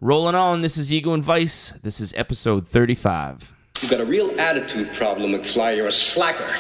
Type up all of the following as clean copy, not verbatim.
Rolling on, this is Ego and Vice. This is episode 35. You've got a real attitude problem, McFly. You're a slacker.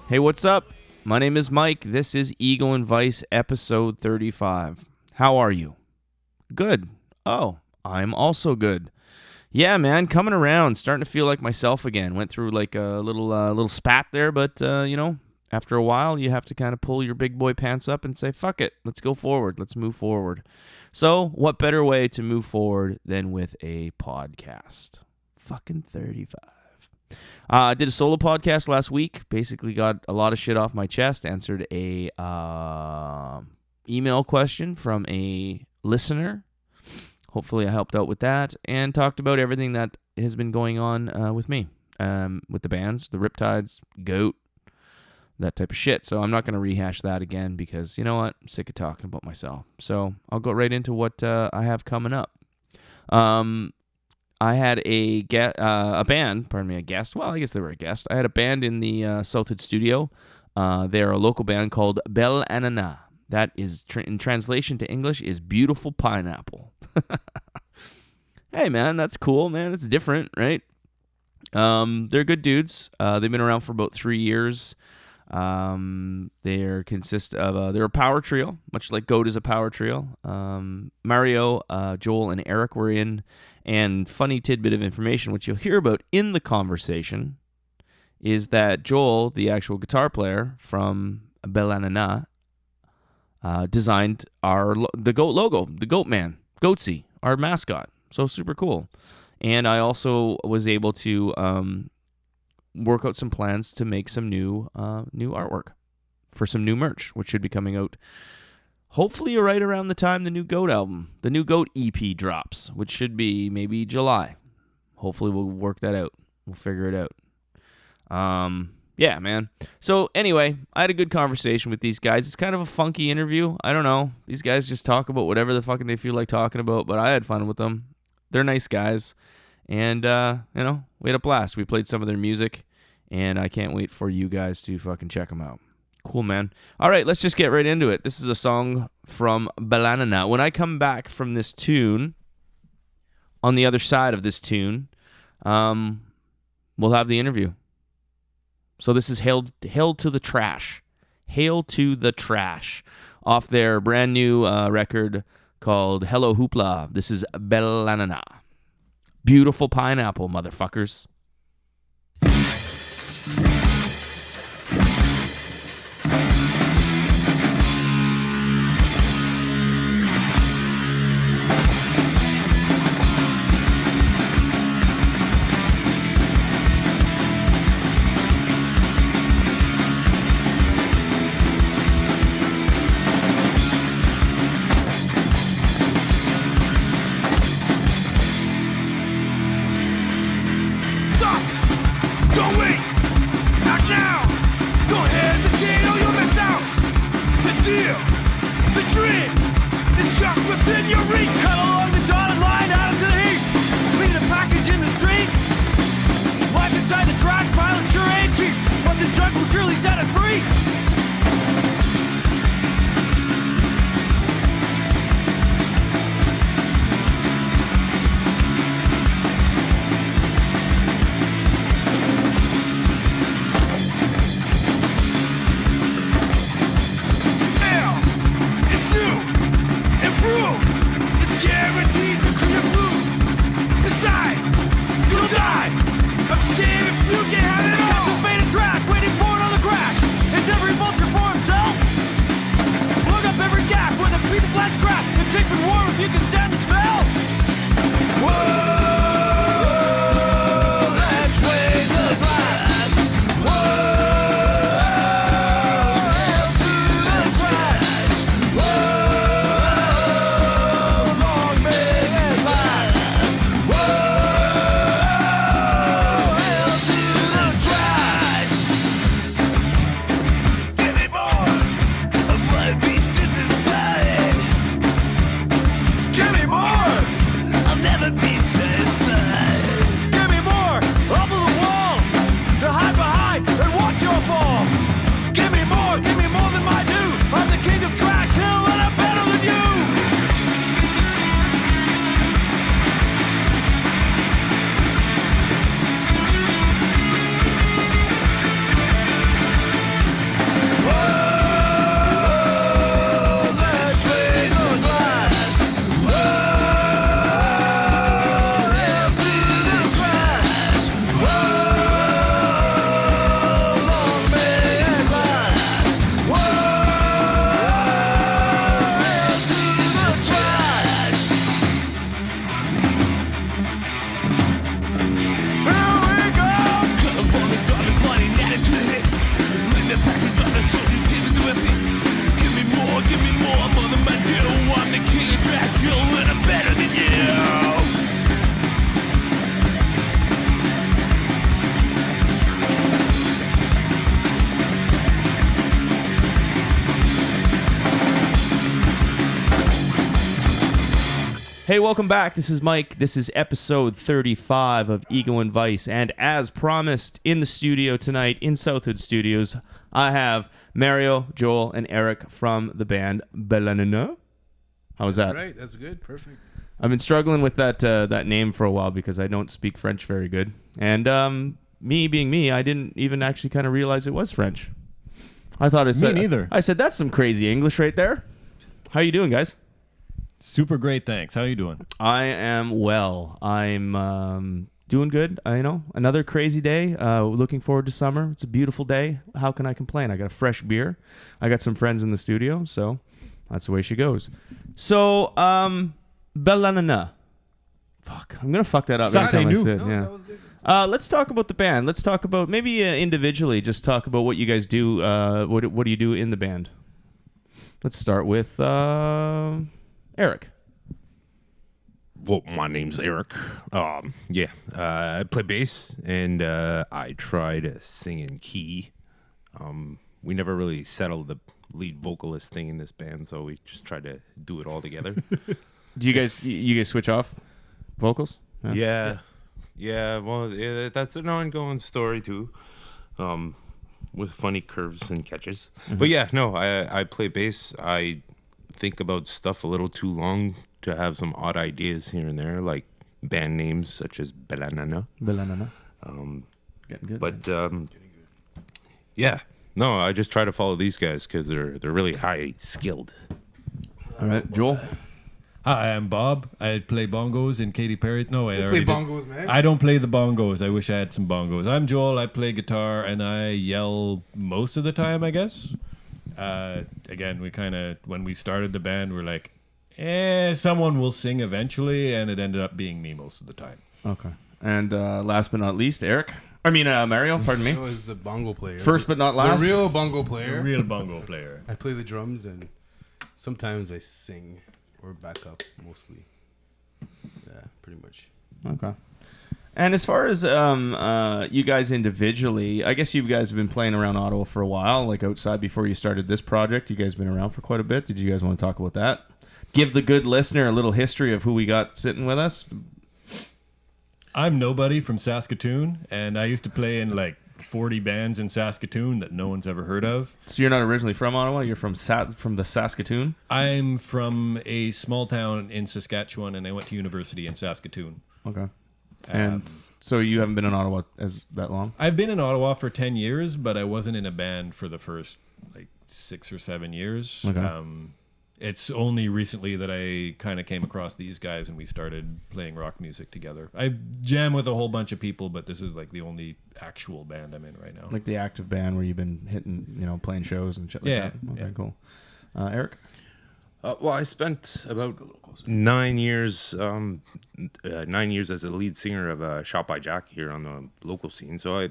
Hey, what's up? My name is Mike. This is Ego and Vice, episode 35. How are you? Good. Oh, I'm also good. Yeah, man, coming around, starting to feel like myself again. Went through like a little spat there, but after a while, you have to kind of pull your big boy pants up and say, "Fuck it, let's go forward. Let's move forward." So, what better way to move forward than with a podcast? Fucking 35. I did a solo podcast last week. Basically got a lot of shit off my chest. Answered a email question from a listener. Hopefully I helped out with that. And talked about everything that has been going on with me. With the bands, the Riptides, Goat, that type of shit. So I'm not going to rehash that again because, you know what? I'm sick of talking about myself. So I'll go right into what I have coming up. I had a band, a guest. Well, I guess they were a guest. I had a band in the Salted Studio. They're a local band called Bel Ann-Ana. That is, in translation to English, is beautiful pineapple. Hey, man, that's cool, man. It's different, right? They're good dudes. They've been around for about 3 years. They're a power trio, much like Goat is a power trio. Mario, Joel, and Eric were in. And funny tidbit of information, which you'll hear about in the conversation, is that Joel, the actual guitar player from Bel Ann-Ana, designed the Goat logo, the Goat Man, Goatsy, our mascot. So super cool. And I also was able to work out some plans to make some new artwork for some new merch, which should be coming out hopefully right around the time the new Goat album, the new Goat EP drops, which should be maybe July. Hopefully we'll work that out. We'll figure it out. Yeah, man. So anyway, I had a good conversation with these guys. It's kind of a funky interview. I don't know. These guys just talk about whatever the fucking they feel like talking about, but I had fun with them. They're nice guys. And, we had a blast. We played some of their music, and I can't wait for you guys to fucking check them out. Cool, man. All right, let's just get right into it. This is a song from Bel Ann-Ana. When I come back from this tune, on the other side of this tune, we'll have the interview. So this is Hail to the Trash. Hail to the Trash. Off their brand new record called Hello Hoopla. This is Bel Ann-Ana. Beautiful pineapple, motherfuckers. Don't if you can stand the smell. Whoa, let's raise a glass. Whoa, to the trash. Whoa, long may it last. Whoa, to the trash. Give me more of my beast inside. Give me more. I'll never be satisfied. Give me more. Up on the wall to hide behind and watch your fall. Give me more than my due. I'm the king of Trash Hill and I'm better than you. Whoa, let's raise a glass. Whoa, empty the trash. Whoa, long may it last. Whoa, empty the trash. Here we go. Cut a bullet, got me money, net into the hit. Leave the package on the soldier, take it to a piece. Give me more, mother man, you don't want the king of Trash Hill and I'm better than you. Hey, welcome back. This is Mike. This is episode 35 of Ego and Vice. And as promised, in the studio tonight, in Southwood Studios, I have Mario, Joel, and Eric from the band Bel Ann-Ana. How was that? Right, that's good, perfect. I've been struggling with that name for a while because I don't speak French very good. And me being me, I didn't even actually kind of realize it was French. I thought it said... neither. I said, that's some crazy English right there. How you doing, guys? Super great, thanks. How you doing? I am well. I'm doing good. I know another crazy day. Looking forward to summer. It's a beautiful day. How can I complain? I got a fresh beer. I got some friends in the studio, so that's the way she goes. So, Bel Ann-Ana. Fuck, I'm gonna fuck that up every time I say it. Yeah. That was good. Let's talk about the band. Let's talk about maybe individually. Just talk about what you guys do. What do you do in the band? Let's start with Eric. Well, my name's Eric. I play bass and I try to sing in key. We never really settled the lead vocalist thing in this band, so we just try to do it all together. Do you guys switch off vocals? Yeah. Well, that's an ongoing story too, with funny curves and catches. Mm-hmm. But yeah, no, I play bass. I think about stuff a little too long to have some odd ideas here and there, like band names such as Bel Ann-Ana. Bel Ann-Ana. Getting good. But yeah, no, I just try to follow these guys because they're really high skilled. All right, Joel. Hi, I'm Bob. I play bongos in Katy Perry. No, I Play already did. bongos, man. I don't play the bongos. I wish I had some bongos. I'm Joel. I play guitar and I yell most of the time, I guess. Again, we kind of, when we started the band, we're like, someone will sing eventually, and it ended up being me most of the time. Okay. And last but not least, Eric. I mean, Mario, pardon me. I was the bongo player. First but not last. The real bongo player. A real bongo player. I play the drums and sometimes I sing or back up mostly. Yeah, pretty much. Okay. And as far as you guys individually, I guess you guys have been playing around Ottawa for a while, like outside before you started this project. You guys been around for quite a bit. Did you guys want to talk about that? Give the good listener a little history of who we got sitting with us. I'm nobody from Saskatoon, and I used to play in like 40 bands in Saskatoon that no one's ever heard of. So you're not originally from Ottawa? You're from the Saskatoon? I'm from a small town in Saskatchewan, and I went to university in Saskatoon. Okay. And so you haven't been in Ottawa as that long? I've been in Ottawa for 10 years, but I wasn't in a band for the first like 6 or 7 years. Okay. It's only recently that I kind of came across these guys and we started playing rock music together. I jam with a whole bunch of people, but this is like the only actual band I'm in right now. Like the active band where you've been hitting, playing shows and shit like that? Okay, yeah. cool. Eric? Well, I spent about 9 years, 9 years as a lead singer of Shot by Jack here on the local scene. So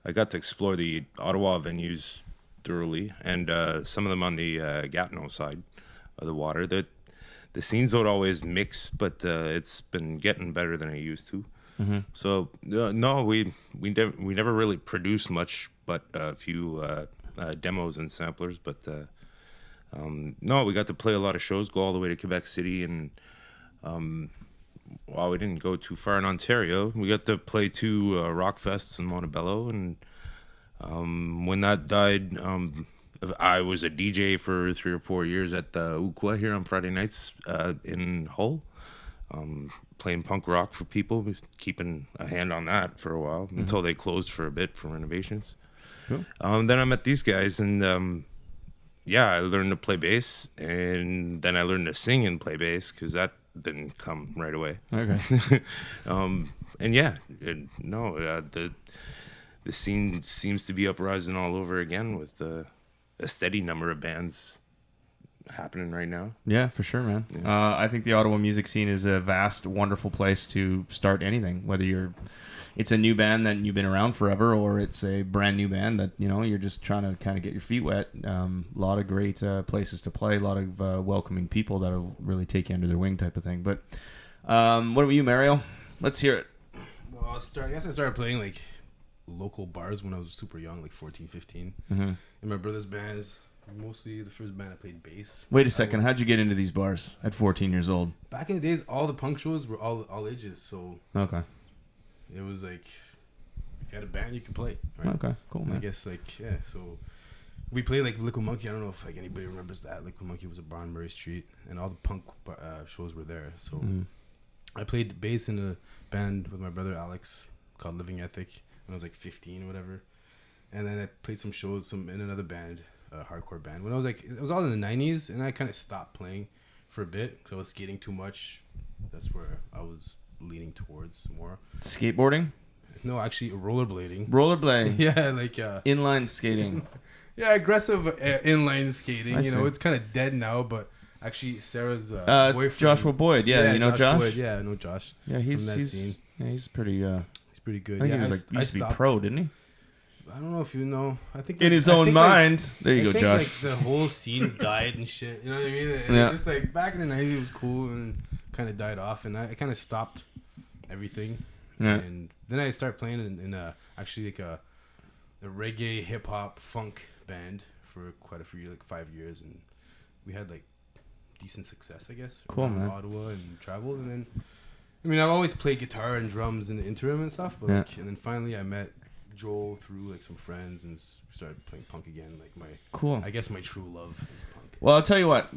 I got to explore the Ottawa venues thoroughly, and some of them on the Gatineau side of the water. The scenes don't always mix, but it's been getting better than it used to. So no, we never really produced much, but a few demos and samplers. But no, we got to play a lot of shows, go all the way to Quebec City, and while we didn't go too far in Ontario, we got to play 2 rock fests in Montebello, and when that died, I was a DJ for 3 or 4 years at the Ukwa here on Friday nights in Hull, playing punk rock for people, keeping a hand on that for a while until they closed for a bit for renovations. Cool. Then I met these guys, and yeah, I learned to play bass, and then I learned to sing and play bass because that didn't come right away. Okay. And yeah, the scene seems to be uprising all over again with a steady number of bands happening right now. Yeah, for sure, man. Yeah. I think the Ottawa music scene is a vast, wonderful place to start anything, whether it's a new band that you've been around forever, or it's a brand new band that, you're just trying to kind of get your feet wet. A lot of great places to play, a lot of welcoming people that'll really take you under their wing type of thing. But what about you, Mario? Let's hear it. Well, I guess I started playing like local bars when I was super young, like 14, 15. In my brother's band, mostly the first band I played bass. Wait a second. How'd you get into these bars at 14 years old? Back in the days, all the punk shows were all ages, so Okay. it was like if you had a band, you could play. Right? Okay, cool, And man. I guess so we played like Liquid Monkey. I don't know if like anybody remembers that. Liquid Monkey was at Brown Murray Street, and all the punk shows were there. So I played bass in a band with my brother Alex called Living Ethic when I was like 15 or whatever. And then I played some shows in another band, a hardcore band. When I was like, it was all in the 90s, and I kind of stopped playing for a bit because I was skating too much. That's where I was leaning towards more. Skateboarding? No, actually rollerblading. Rollerblading? Yeah, like Inline skating? yeah, aggressive inline skating. I You know, see. it's kind of dead now, but actually Sarah's boyfriend, Joshua Boyd. Yeah, you know Josh? Boyd. Yeah, I know Josh. Yeah, from he's that scene. he's pretty. He's pretty good. I think yeah, he was I used to be stopped. pro, didn't he? I don't know if you know. I think In his I own think, mind. There you I go, think, Josh. Like the whole scene died and shit. You know what I mean? And Yeah. just like back in the 90s, it was cool and kind of died off, and I kind of stopped everything. Yeah. And then I started playing in actually like a reggae, hip hop, funk band for quite a few, like 5 years, and we had like decent success, I guess. Cool, around man. Ottawa and traveled, and then I mean I've always played guitar and drums in the interim and stuff, but Yeah. like, and then finally I met Joel through like some friends and started playing punk again. Like Cool. I guess my true love is punk. Well, I'll tell you what.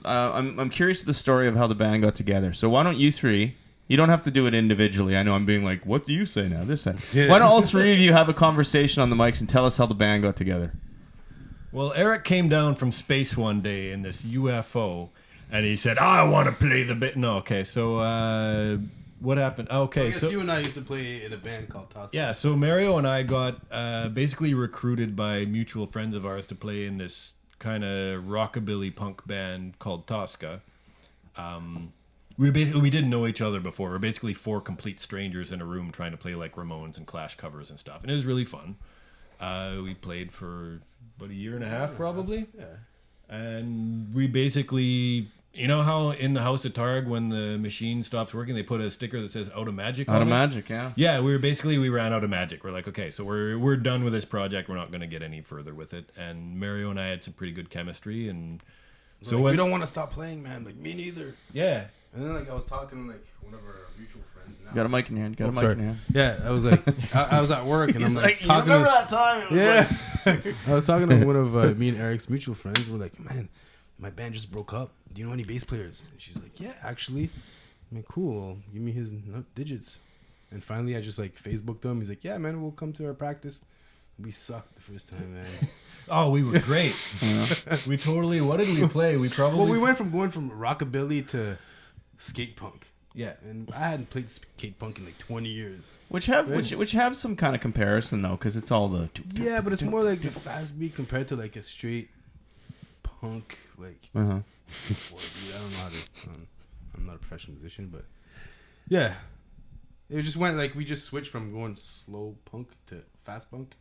I'm curious to the story of how the band got together. So why don't you three? You don't have to do it individually. I know I'm being like, what do you say now? This side. Why don't all three of you have a conversation on the mics and tell us how the band got together? Well, Eric came down from space one day in this UFO, and he said, "I want to play the bit." No, okay. So what happened? Okay, I guess so you and I used to play in a band called Tosca. yeah, so Mario and I got basically recruited by mutual friends of ours to play in this kind of rockabilly punk band called Tosca. We didn't know each other before. We're basically four complete strangers in a room trying to play like Ramones and Clash covers and stuff, and it was really fun. We played for about a year and a half, probably. Yeah. And we basically, you know how in the House of Targ, when the machine stops working, they put a sticker that says "Out of Magic." Out on of it? magic, yeah. Yeah, we ran out of magic. We're like, okay, so we're done with this project. We're not going to get any further with it. And Mario and I had some pretty good chemistry, and so like, when we don't want to stop playing, man. Like me neither. yeah. And then like I was talking to like one of our mutual friends. Now. Got a mic in your hand. Got a mic sorry. in your hand. Yeah, I was like, I was at work and I'm like you talking. remember that time? It was Yeah, I was talking to one of me and Eric's mutual friends. We're like, man, my band just broke up. Do you know any bass players? And she's like, yeah, actually. I'm like, cool. Give me his digits. And finally, I just like Facebooked him. He's like, yeah, man, we'll come to our practice. We sucked the first time, man. Oh, we were great. We totally. What did we play? We probably. Well, we went from going from rockabilly to skate punk. Yeah. And I hadn't played skate punk in like 20 years. Which have some kind of comparison though, because it's all the. Yeah, but it's more like the fast beat compared to like a straight punk, like. Uh-huh. I don't know how to. I'm not a professional musician, but yeah, it just went like we just switched from going slow punk to fast punk,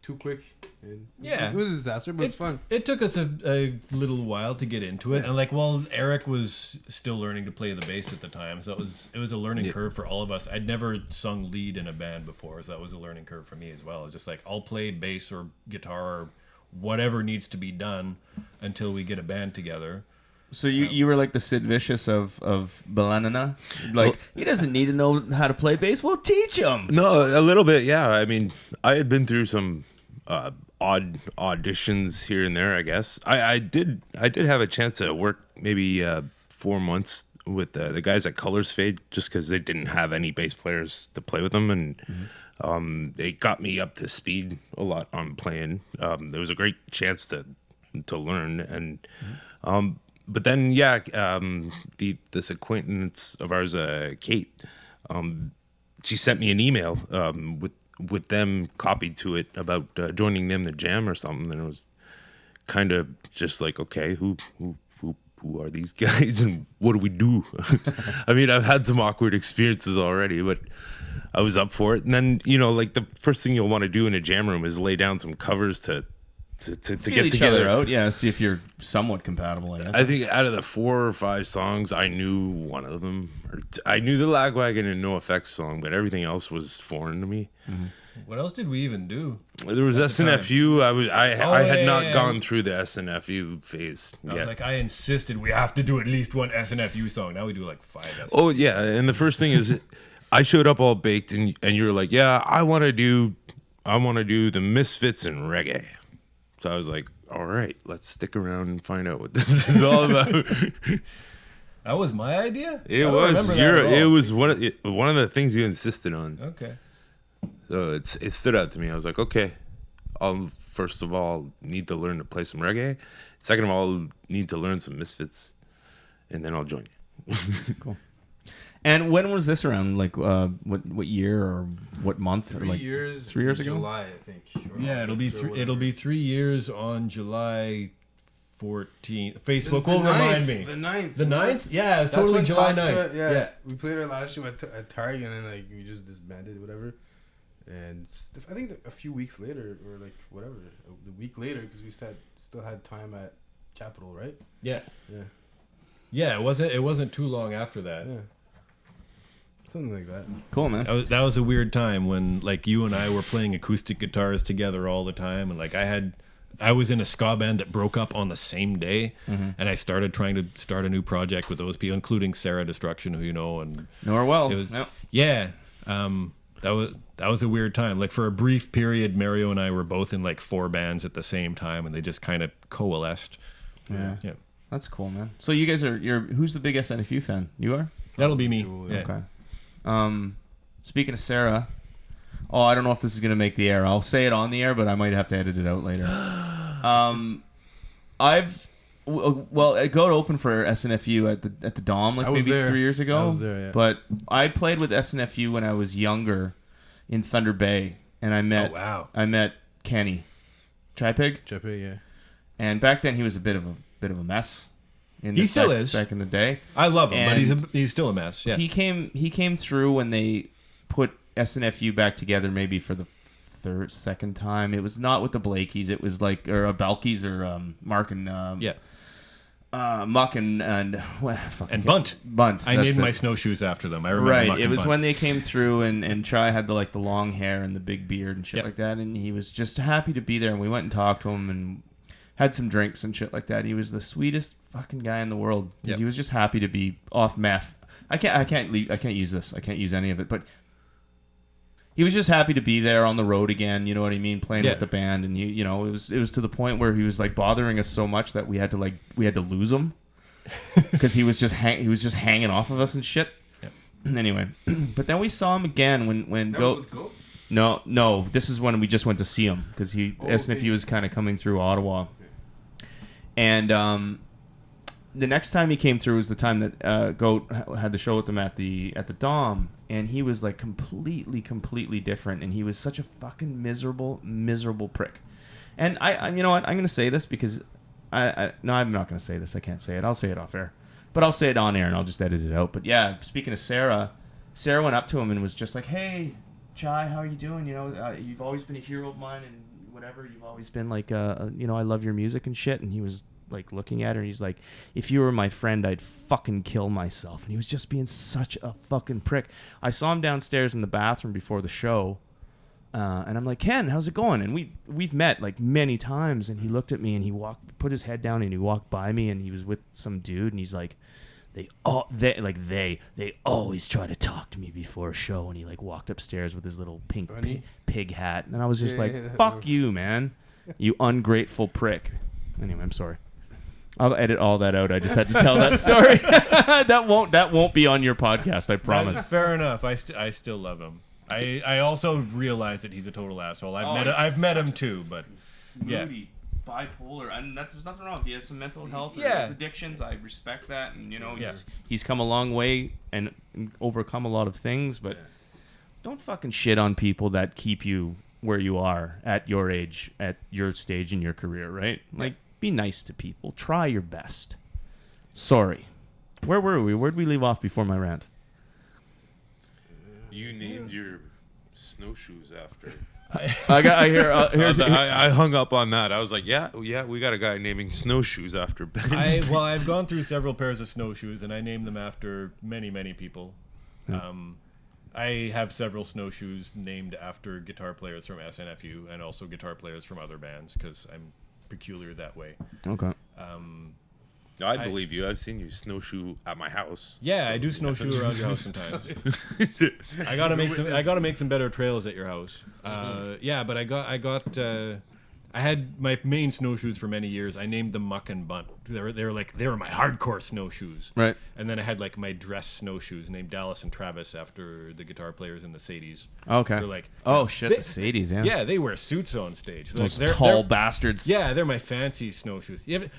too quick. And Yeah. it was a disaster, but it's fun. It took us a little while to get into it, and like, well, Eric was still learning to play the bass at the time, so it was a learning curve for all of us. I'd never sung lead in a band before, so that was a learning curve for me as well. It's just like I'll play bass or guitar or whatever needs to be done until we get a band together. So you were like the Sid Vicious of Bel Ann-Ana? Like, he doesn't need to know how to play bass. We'll teach him. No, a little bit, yeah. I mean, I had been through some odd auditions here and there, I guess. I did have a chance to work maybe 4 months with the guys at Colors Fade, just because they didn't have any bass players to play with them, and they got me up to speed a lot on playing. There was a great chance to learn, and but then this acquaintance of ours, Kate, she sent me an email with them copied to it about joining them to jam or something, and it was kind of just like, okay, who are these guys and what do we do? I mean, I've had some awkward experiences already, but I was up for it. And then, like the first thing you'll want to do in a jam room is lay down some covers to get each together other out. Yeah, see if you're somewhat compatible, I guess. I think out of the 4 or 5 songs, I knew one of them. I knew the Lagwagon and No Effects song, but everything else was foreign to me. What else did we even do? There was SNFU. I had not yeah. gone through the SNFU phase I was yet. like, I insisted we have to do at least one SNFU song. Now we do like 5 SNFU. Oh yeah, and the first thing is, I showed up all baked, and you were like, yeah, I want to do the Misfits and reggae. So I was like, all right, let's stick around and find out what this is all about. That was my idea? It I don't was remember that at all. it was one of the things you insisted on. Okay. So it stood out to me. I was like, okay, I'll first of all need to learn to play some reggae. Second of all, I'll need to learn some Misfits, and then I'll join you. Cool. And when was this around? Like, what year or what month? 3 or like years. 3 years ago? July, I think. Yeah, it'll be Or 3 years on July 14th. Facebook The will 9th, remind me. The 9th. The 9th? Yeah, it was That's totally when July Tosca, 9th. Yeah. We played our last show at Target, and then like we just disbanded, whatever. And I think a few weeks later, or like whatever, the week later, because we still had time at Capitol, right? Yeah. Yeah. Yeah, it wasn't too long after that. Yeah. Something like that. Cool, man. That was a weird time when like you and I were playing acoustic guitars together all the time, and like I was in a ska band that broke up on the same day, and I started trying to start a new project with those people, including Sarah Destruction, who you know, and Know her well. it was Yep. yeah. That was a weird time. Like for a brief period, Mario and I were both in like 4 bands at the same time, and they just kind of coalesced. Yeah. Yeah, That's cool, man. So you guys who's the big SNFU fan? You are? that'll be me. Cool, Yeah. Okay. Speaking of Sarah, I don't know if this is gonna make the air. I'll say it on the air, but I might have to edit it out later. I go to open for SNFU at the Dom like I was maybe there. 3 years ago. I was there, yeah. But I played with SNFU when I was younger in Thunder Bay, and I met wow. Kenny Tripig, Jeppe, yeah. and back then he was a bit of a mess. He still is. back in the day. I love him, but And he's still a mess. Yeah. He came through when they put SNFU back together, maybe for the second time. It was not with the Blakeys. It was like Belkies or Mark and Muck and Bunt. Bunt. I that's named it. my snowshoes after them. I remember. Right. Muck It and was Bunt. when they came through and Try had the long hair and the big beard and shit Yep. like that, and he was just happy to be there. And we went and talked to him and had some drinks and shit like that. He was the sweetest fucking guy in the world. 'Cause Yep. He was just happy to be off meth. I can't use this. I can't use any of it. But he was just happy to be there on the road again. You know what I mean? Playing Yeah. with the band, and it was to the point where he was like bothering us so much that we had to lose him because he was just hanging off of us and shit. Yep. Anyway, but then we saw him again when That was with Goat? No, this is when we just went to see him because SNFU okay. was kind of coming through Ottawa. And the next time he came through was the time that Goat had the show with them at the Dom, and he was like completely different, and he was such a fucking miserable prick. And I you know what, I'm gonna say this because No, I'm not going to say this. I can't say it. I'll say it off air. But I'll say it on air, and I'll just edit it out. But yeah, speaking of Sarah went up to him and was just like, "Hey, Chai, how are you doing? You know, you've always been a hero of mine, and whatever. You've always been like, you know, I love your music and shit." And he was like looking at her, and he's like, "If you were my friend, I'd fucking kill myself." And he was just being such a fucking prick. I saw him downstairs in the bathroom before the show. And I'm like, "Ken, how's it going?" And we've met like many times. And he looked at me and he put his head down and he walked by me and he was with some dude and he's like, they always try to talk to me before a show. And he like walked upstairs with his little pink pig hat. And I was just fuck you, man, you ungrateful prick. Anyway, I'm sorry. I'll edit all that out. I just had to tell that story. that won't be on your podcast. I promise. That's fair enough. I still love him. I also realize that he's a total asshole. I've met him too, but moody, bipolar, and there's nothing wrong. If he has some mental health or Yeah. his addictions, I respect that, and you know he's come a long way and overcome a lot of things. But don't fucking shit on people that keep you where you are at your age, at your stage in your career, right? Like, be nice to people. Try your best. Sorry. Where were we? Where'd we leave off before my rant? You named your snowshoes after. I I hung up on that. I was like, yeah, we got a guy naming snowshoes after Ben. I've gone through several pairs of snowshoes, and I named them after many people. I have several snowshoes named after guitar players from SNFU and also guitar players from other bands because I'm peculiar that way. Okay. I believe you. I've seen you snowshoe at my house. Yeah, I do snowshoe around your house sometimes. I gotta make some better trails at your house. Yeah, but I had my main snowshoes for many years. I named them Muck and Bunt. They were my hardcore snowshoes. Right. And then I had like my dress snowshoes named Dallas and Travis after the guitar players in the Sadies. Okay. They're like, oh shit, the Sadies, yeah. Yeah, they wear suits on stage. Those Like, tall bastards. Yeah, they're my fancy snowshoes. You've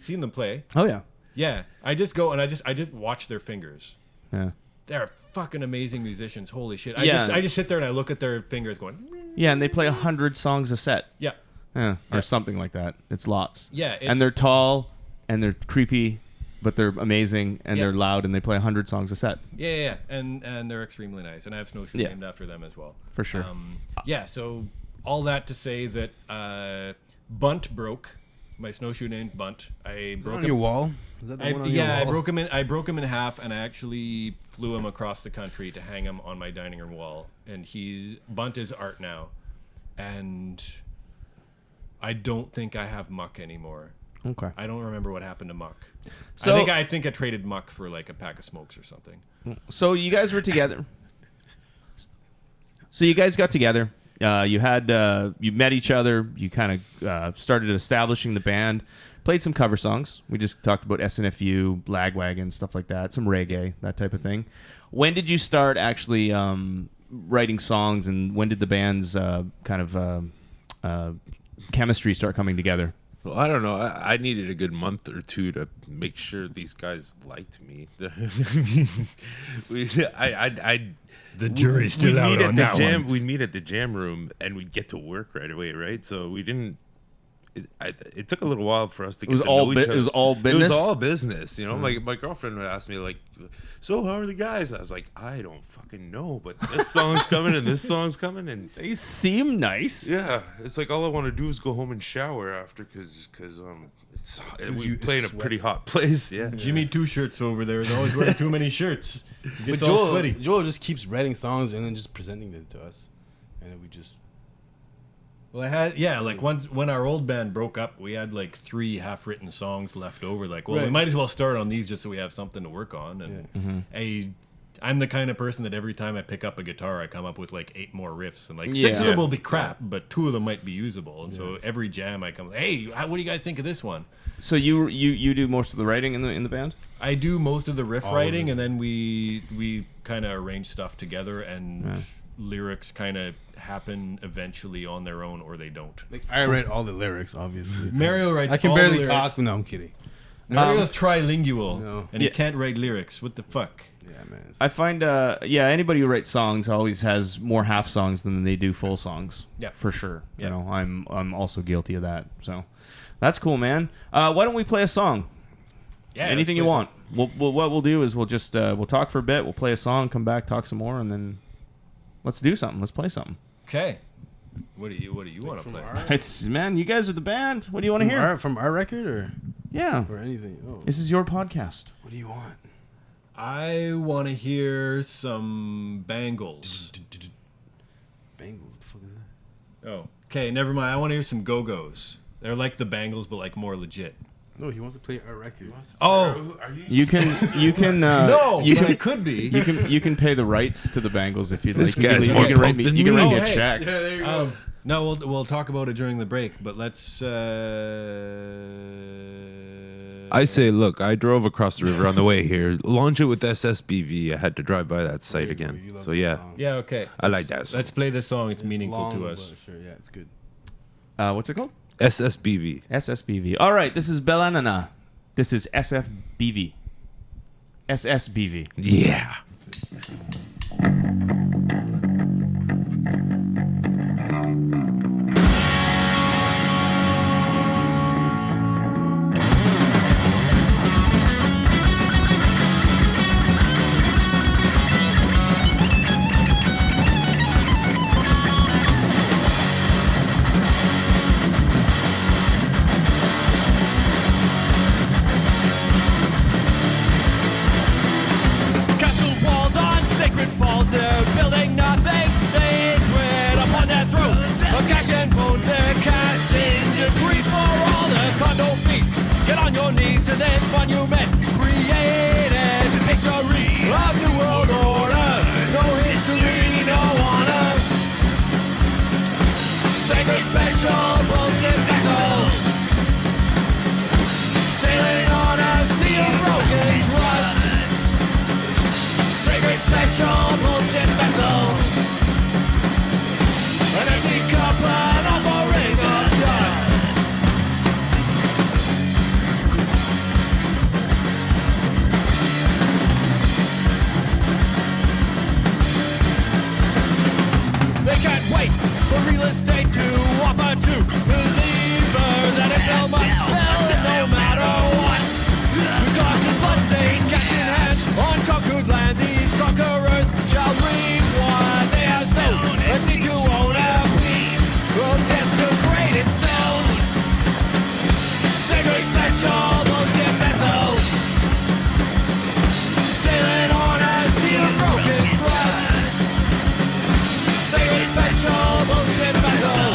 seen them play? Oh yeah. Yeah, I just go and I just watch their fingers. Yeah. They're fucking amazing musicians. Holy shit! Yeah. I just sit there and I look at their fingers, going, Yeah, and they play 100 songs a set. yeah, Yeah, or something like that. It's lots. Yeah, and they're tall and they're creepy, but they're amazing and Yeah. they're loud and they play 100 songs a set. yeah, and they're extremely nice. And I have snowshoes Yeah. named after them as well. For sure. Yeah. So all that to say that Bunt broke. My snowshoe named Bunt. I broke on him. your wall? Is that the one on your I wall? broke him in half, and I actually flew him across the country to hang him on my dining room wall. And Bunt is art now, and I don't think I have Muck anymore. Okay. I don't remember what happened to Muck. So- I think I traded Muck for like a pack of smokes or something. So you guys were together. So you guys got together. You met each other. You kind of started establishing the band. Played some cover songs. We just talked about SNFU, Lagwagon, stuff like that. Some reggae, that type of thing. When did you start actually writing songs, and when did the band's chemistry start coming together? Well, I don't know. I needed a good month or two to make sure these guys liked me. The jury's still out on that one. We'd meet at the jam room, and we'd get to work right away, right? So we didn't. It took a little while for us to get to know each other. It was all business. It was all business, you know. Like my girlfriend would ask me, like, "So how are the guys?" I was like, "I don't fucking know, but this song's coming and this song's coming, and They seem nice. yeah, it's like all I want to do is go home and shower after, because we play in a pretty hot place. Yeah, Jimmy Two Shirts over there is always wearing too many shirts. He But gets all sweaty. Joel just keeps writing songs and then just presenting them to us, and then we just. Well, when our old band broke up, we had like 3 half-written songs left over. Like, well, we Right. might as well start on these just so we have something to work on. And I'm the kind of person that every time I pick up a guitar, I come up with like 8 more riffs, and like 6 of Yeah. them will be crap, but 2 of them might be usable. And so every jam, I come, hey, what do you guys think of this one? So you do most of the writing in the band? I do most of the riff All of writing, it. and then we kind of arrange stuff together, and lyrics kind of happen eventually on their own, or they don't. Like, I write all the lyrics, obviously. Mario writes. I can all the barely lyrics. talk. No, I'm kidding. Mario's trilingual, No. and he Yeah. can't write lyrics. What the fuck? Yeah, man. It's- I find, anybody who writes songs always has more half songs than they do full songs. Yeah. For sure. Yeah. You know, I'm also guilty of that. So, That's cool, man. Why don't we play a song? Yeah, Anything let's you play want. What we'll do is we'll just we'll talk for a bit. We'll play a song, come back, talk some more, and then let's do something. Let's play something. Okay. What do you want to play? It's man, you guys are the band. What do you want to hear? From our record or Yeah, anything? Oh. this is your podcast. What do you want? I want to hear some Bangles. Bangle. What the fuck is that? Oh, okay. Never mind. I want to hear some Go-Go's. They're like the Bangles, but like more legit. No, he wants to play our record. Oh, You can no, you but can it could be. you can pay the rights to the Bangles if you'd like. This guy's you more can write punk me. than You can me. write me Oh, a hey. check. Yeah, there you go. No, we'll talk about it during the break. But let's. I say, look, I drove across the river on the way here. Launch it with SSBV. I had to drive by that site You again. love So that yeah, song. Yeah. Okay. I like that song. Let's play this song. It's It's meaningful long, to us. but Sure, yeah, it's good. What's it called? SSBV. SSBV. All right, this is Bel Ann-Ana. This is SFBV. SSBV. Yeah. Castle walls on sacred falls, they're building nothing sacred upon their throat. Of cash and bones, they're casting debris for all the condo feet. Get on your knees to this monument created victory of new world order. No history, no honor. Sacred special bullshit vessel. Sailing on a sea of broken trust. Sacred special bullshit vessel. An empty cup, an offering of dust. They can't wait for real estate to offer to believers that it will must build no matter what. Because the bloodstained cash in hand on conquered land, these conquerors shall reap what they have sown. And need to own a piece of desecrated stone. Sacred special bullshit vessel. Sailing on a sea of broken trust. Sacred special bullshit vessel.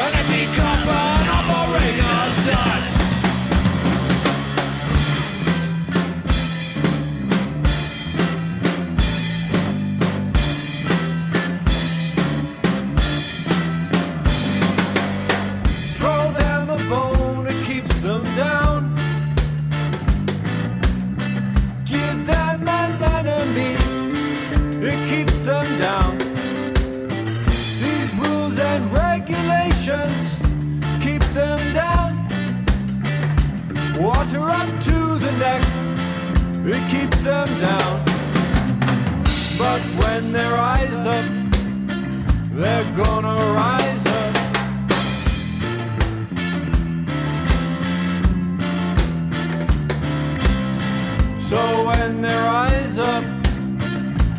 An empty cup, an offering of dust. Throw them a bone, it keeps them down. Give them an enemy, it keeps them down. These rules and regulations keep them down. Water up to the neck, it keeps them down. But when they rise up, they're gonna rise up. So when they rise up,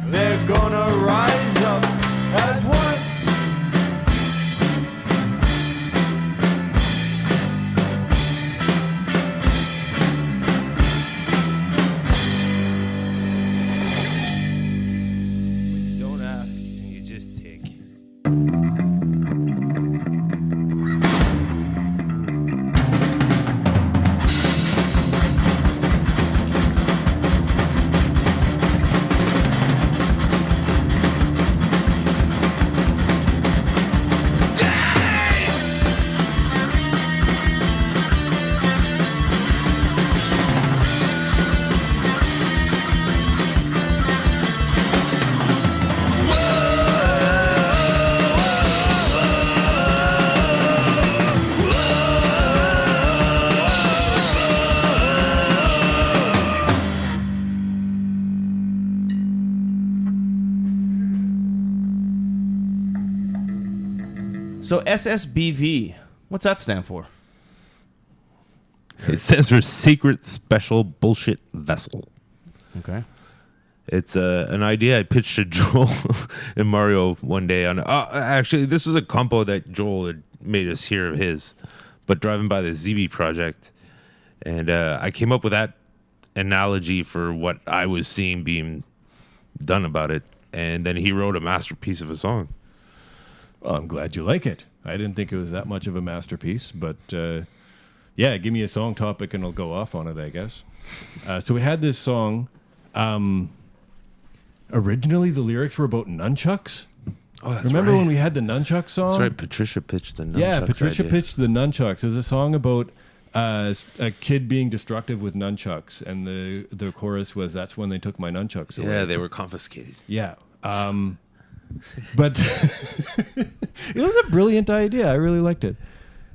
they're gonna rise up as one. You don't ask and you just take. So SSBV. What's that stand for? It stands for Secret Special Bullshit Vessel. Okay. It's an idea I pitched to Joel and Mario one day. On actually, this was a compo that Joel had made us hear of his, but driving by the ZB project, and I came up with that analogy for what I was seeing being done about it, and then he wrote a masterpiece of a song. Well, I'm glad you like it. I didn't think it was that much of a masterpiece, but yeah, give me a song topic and I'll go off on it, I guess. So we had this song. Originally, the lyrics were about nunchucks. Oh, that's Remember right. when we had the nunchuck song? That's right. Patricia pitched the nunchucks. Yeah, Patricia idea. pitched the nunchucks. It was a song about a kid being destructive with nunchucks, and the chorus was, "That's when they took my nunchucks away." Yeah, they were confiscated. Yeah. But it was a brilliant idea. I really liked it.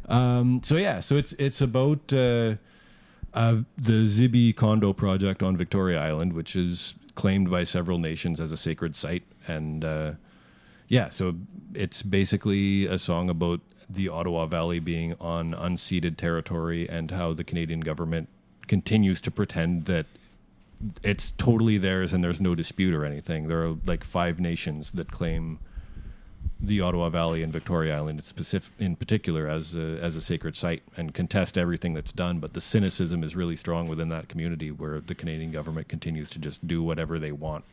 So it's about the Zibi condo project on Victoria Island, which is claimed by several nations as a sacred site. And so it's basically a song about the Ottawa Valley being on unceded territory and how the Canadian government continues to pretend that it's totally theirs and there's no dispute or anything. There are like 5 nations that claim the Ottawa Valley and Victoria Island in particular as a sacred site and contest everything that's done. But the cynicism is really strong within that community, where the Canadian government continues to just do whatever they want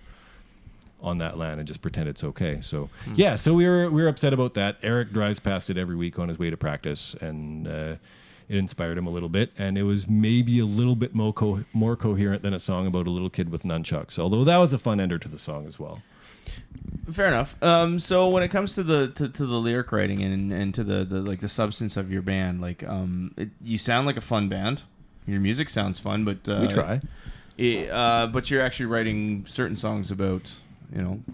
on that land and just pretend it's okay. So so we were upset about that. Eric drives past it every week on his way to practice, and it inspired him a little bit. And it was maybe a little bit more coherent than a song about a little kid with nunchucks, although that was a fun ender to the song as well. Fair enough. So when it comes to the lyric writing and to the substance of your band, you sound like a fun band. Your music sounds fun, but We try. But you're actually writing certain songs about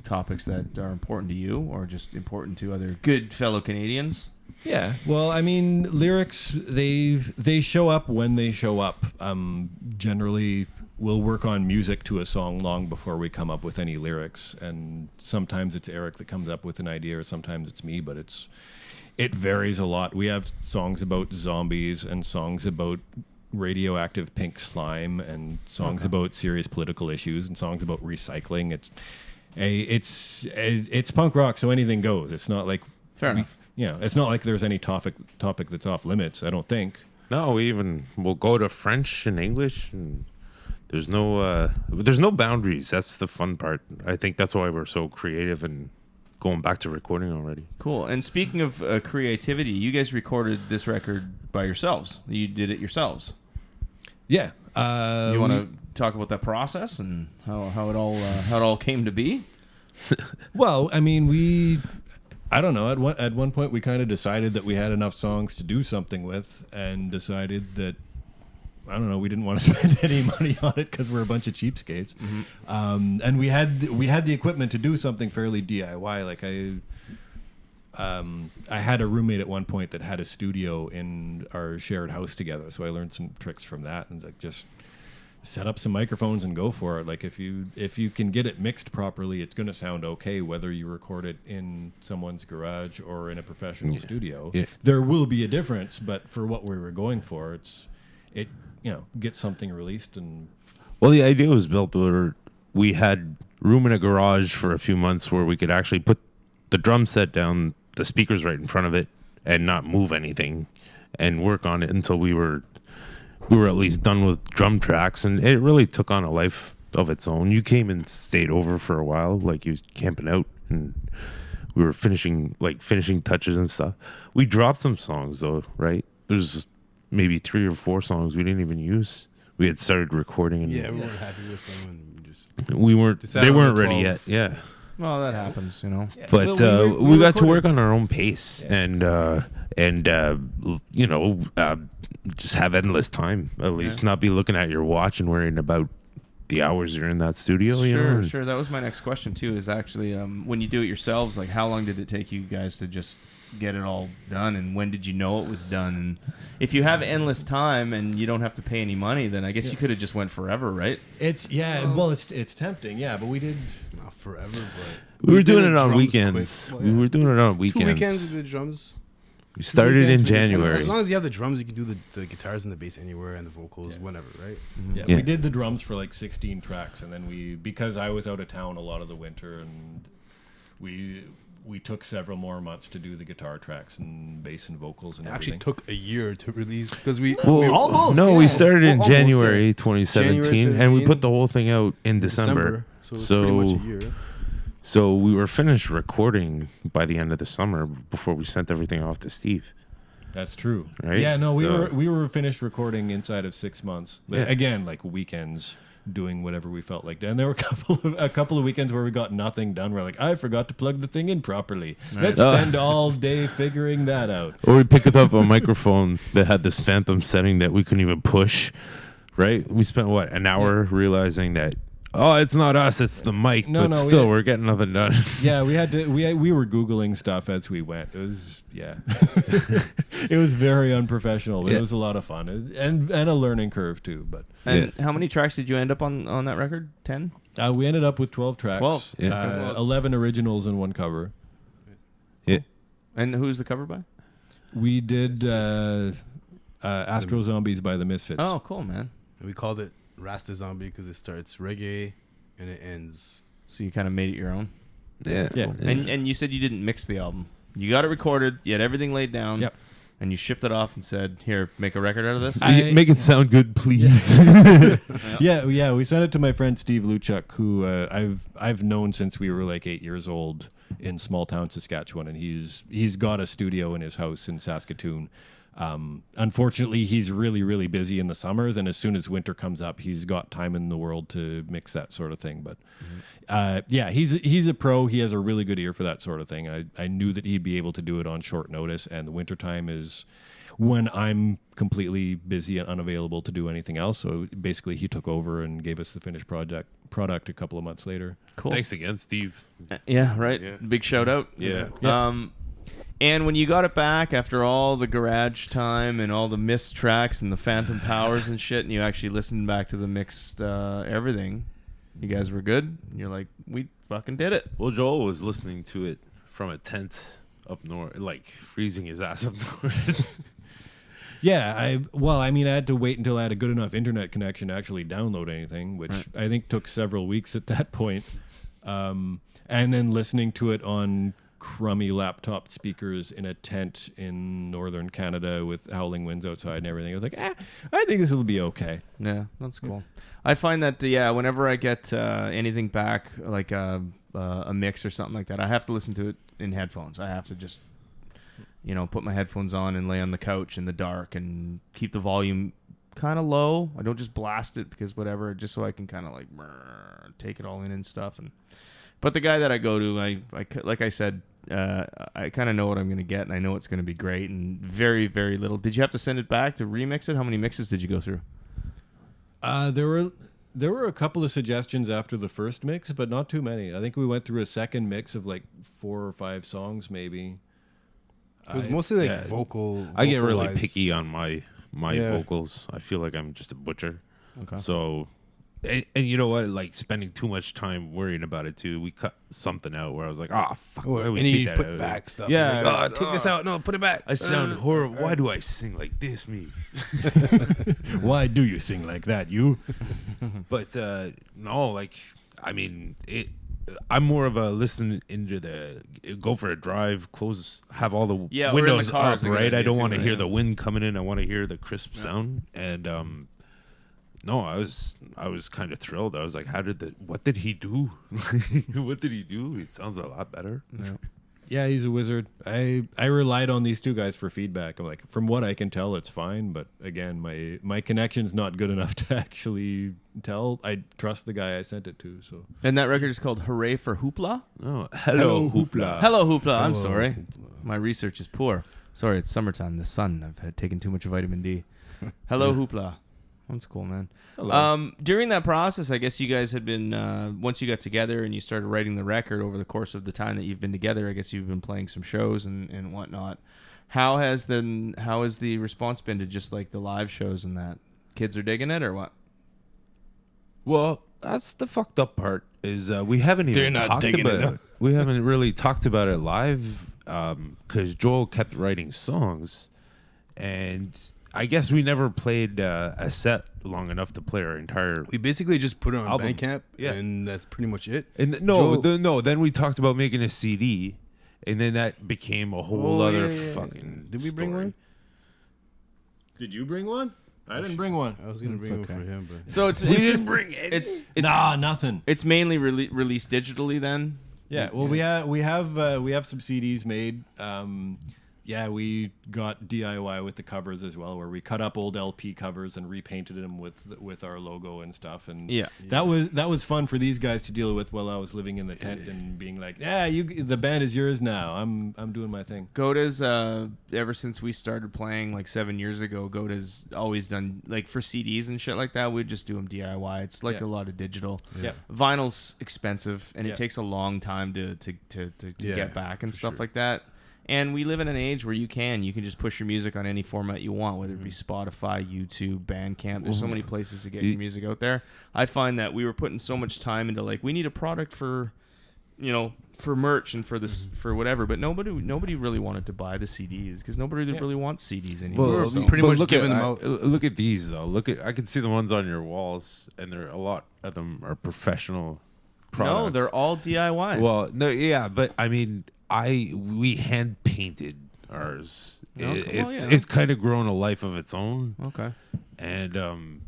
topics that are important to you or just important to other good fellow Canadians. Yeah, well, I mean, lyrics, they show up when they show up. Generally, we'll work on music to a song long before we come up with any lyrics, and sometimes it's Eric that comes up with an idea, or sometimes it's me, but it varies a lot. We have songs about zombies and songs about radioactive pink slime and songs about serious political issues and songs about recycling. It's punk rock, so anything goes. It's not like Fair enough. It's not like there's any topic that's off limits, I don't think. No, we'll go to French and English, and there's no boundaries. That's the fun part. I think that's why we're so creative and going back to recording already. Cool. And speaking of creativity, you guys recorded this record by yourselves. You did it yourselves. Yeah. You want to talk about that process and how it all came to be? Well, I mean, I don't know. At one point, we kind of decided that we had enough songs to do something with, and decided that, I don't know, we didn't want to spend any money on it because we're a bunch of cheapskates. Mm-hmm. And we had the equipment to do something fairly DIY. Like I had a roommate at one point that had a studio in our shared house together, so I learned some tricks from that, and just set up some microphones and go for it. Like if you can get it mixed properly, it's going to sound okay whether you record it in someone's garage or in a professional studio. Yeah. There will be a difference, but for what we were going for, it get something released. And Well, the idea was built where we had room in a garage for a few months where we could actually put the drum set down, the speakers right in front of it, and not move anything, and work on it until we were at least done with drum tracks. And it really took on a life of its own. You came and stayed over for a while, like you was camping out, and we were finishing touches and stuff. We dropped some songs though, right? There's maybe 3 or 4 songs we didn't even use. We had started recording, and we weren't happy with them, and we weren't. decided They on weren't the ready 12. yet. Yeah. Well, that happens, But we got to work on our own pace, and just have endless time. At least not be looking at your watch and worrying about the hours you're in that studio. Sure. That was my next question too. Is actually when you do it yourselves, like how long did it take you guys to just get it all done, and when did you know it was done? And if you have endless time and you don't have to pay any money, then I guess you could have just went forever, right? it's tempting, but we did. Not forever, but We were did doing the it on drums weekends. quick. We were doing it on weekends. 2 weekends we did drums. We started in weekends, January. As long as you have the drums, you can do the guitars and the bass anywhere and the vocals, whenever, right? Yeah, Yeah. we did the drums for like 16 tracks, and then because I was out of town a lot of the winter, and we took several more months to do the guitar tracks and bass and vocals and It everything. actually took a year to release because we Well, no, we started in Almost, January yeah. 2017, January and we 17, put the whole thing out in December. So it was pretty much a year. So we were finished recording by the end of the summer before we sent everything off to Steve. That's true. Right? Yeah, no, So- we were finished recording inside of 6 months. But Yeah. again, like weekends, doing whatever we felt like. And there were a couple of weekends where we got nothing done. We're like, I forgot to plug the thing in properly. Let's spend all day figuring that out. Or we picked up a microphone that had this phantom setting that we couldn't even push. Right? We spent an hour realizing that it's not us, it's the mic. No, but no, still, we're getting nothing done. Yeah, we had to. We were Googling stuff as we went. It was it was very unprofessional. But Yeah. It was a lot of fun and a learning curve too. But And how many tracks did you end up on that record? 10? we ended up with 12 tracks. 12. Yeah. 11 originals and one cover. Yeah. And who's the cover by? We did Astro Zombies by the Misfits. Oh, cool, man. And we called it Rasta Zombie because it starts reggae and it ends. So you kind of made it your own. Yeah. Yeah. And you said you didn't mix the album. You got it recorded. You had everything laid down. Yep. And you shipped it off and said, "Here, make a record out of this." Make it sound good, please. Yeah. We sent it to my friend Steve Luchuk, who I've known since we were like 8 years old in small town Saskatchewan, and he's got a studio in his house in Saskatoon. Unfortunately, he's really, really busy in the summers, and as soon as winter comes up, he's got time in the world to mix that sort of thing. But he's a pro. He has a really good ear for that sort of thing. I knew that he'd be able to do it on short notice, and the wintertime is when I'm completely busy and unavailable to do anything else. So basically, he took over and gave us the finished product a couple of months later. Cool. Thanks again, Steve. Yeah, right. Yeah. Big shout out. Yeah. And when you got it back after all the garage time and all the missed tracks and the phantom powers and shit, and you actually listened back to the mixed everything, you guys were good. And you're like, we fucking did it. Well, Joel was listening to it from a tent up north, like freezing his ass up north. Yeah, I had to wait until I had a good enough internet connection to actually download anything, which I think took several weeks at that point. And then listening to it on crummy laptop speakers in a tent in northern Canada with howling winds outside and everything. I was like, I think this will be okay. Yeah, that's cool. I find that whenever I get anything back, like a mix or something like that, I have to listen to it in headphones. I have to just, put my headphones on and lay on the couch in the dark and keep the volume kind of low. I don't just blast it because whatever, just so I can kind of like take it all in and stuff. But the guy that I go to, I like I said, I kind of know what I'm going to get, and I know it's going to be great. And very, very little. Did you have to send it back to remix it? How many mixes did you go through? There were a couple of suggestions after the first mix, but not too many. I think we went through a second mix of like 4 or 5 songs, maybe. It was mostly like vocal. I get really vocalized. picky on my Yeah. vocals. I feel like I'm just a butcher. Okay. So, and you know what? Like spending too much time worrying about it too. We cut something out where I was like, fuck. Why And we you take that put out? back stuff. Yeah. Like, take this out. No, put it back. I sound horrible. Why do I sing like this, me? Why do you sing like that, you? But no, like I mean, I'm more of a listen into go for a drive, have all the or in the windows car up, is a good right? I idea don't too, want to right? hear the wind coming in. I want to hear the crisp sound. And no, I was kind of thrilled. I was like, what did he do? What did he do? It sounds a lot better. Yeah, he's a wizard. I relied on these two guys for feedback. I'm like, from what I can tell, it's fine. But again, my connection's not good enough to actually tell. I trust the guy I sent it to. So And that record is called Hooray for Hoopla? Oh, hello, Hoopla. Hello, Hoopla. I'm sorry. My research is poor. Sorry, it's summertime. The sun. I've had taken too much vitamin D. Hello, Hoopla. That's cool, man. During that process, I guess you guys had been, once you got together and you started writing the record over the course of the time that you've been together, I guess you've been playing some shows and whatnot. How has the response been to just like the live shows and that? Kids are digging it or what? Well, that's the fucked up part is we haven't even They're not talked digging about it, it. We haven't really talked about it live because Joel kept writing songs, and I guess we never played a set long enough to play our entire. We basically just put it on Album. Bandcamp, Yeah. and that's pretty much it. And then we talked about making a CD, and then that became a whole other fucking. Did we bring story. one? Did you bring one? I didn't bring one. I was gonna bring one for him, but So we didn't bring it. It's Nothing. it's mainly released digitally then. Yeah, well, we have some CDs made. Yeah, we got DIY with the covers as well, where we cut up old LP covers and repainted them with our logo and stuff. And Yeah. that was fun for these guys to deal with while I was living in the tent and being like, yeah, the band is yours now. I'm doing my thing. Goda's ever since we started playing like 7 years ago, Goda's always done like for CDs and shit like that. We'd just do them DIY. It's like Yeah. a lot of digital. Yeah. Vinyl's expensive and Yeah. it takes a long time to Yeah, get back and for stuff sure. like that. And we live in an age where you can just push your music on any format you want, whether it be Spotify, YouTube, Bandcamp. There's so many places to get your music out there. I find that we were putting so much time into like we need a product for, for merch and for this for whatever, but nobody really wanted to buy the CDs because nobody really wants CDs anymore. Well, so. pretty much look giving at, them out. Look at these though. I can see the ones on your walls, and a lot of them are professional products. No, they're all DIY. Well, no, yeah, but I mean, we hand painted ours. Okay, well, yeah. It's kind of grown a life of its own, Okay. and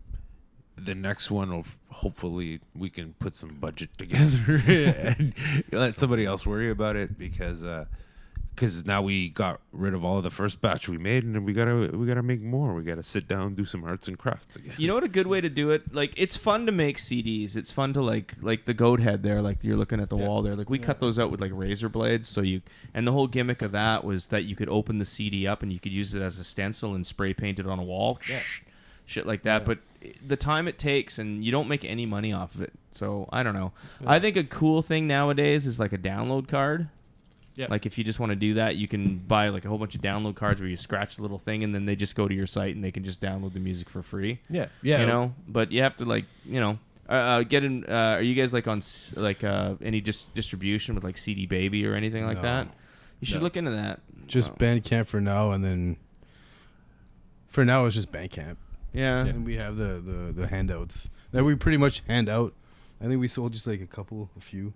the next one will hopefully we can put some budget together and let somebody else worry about it because now we got rid of all of the first batch we made, and we gotta make more. We gotta sit down, do some arts and crafts again. You know what a good way to do it? Like it's fun to make CDs. It's fun to like the goat head there, like you're looking at the wall there. Like we cut those out with like razor blades, and the whole gimmick of that was that you could open the CD up and you could use it as a stencil and spray paint it on a wall. Shit like that. But the time it takes, and you don't make any money off of it. So I don't know. I think a cool thing nowadays is like a download card. Yeah. Like if you just want to do that, you can buy like a whole bunch of download cards where you scratch the little thing and then they just go to your site and they can just download the music for free. Yeah. But you have to like, get in. Are you guys like on any distribution with like CD Baby or anything like No. that? You should look into that. just Bandcamp for now, and then for now it's just Bandcamp. Yeah. And we have the handouts that we pretty much hand out. I think we sold just like a few,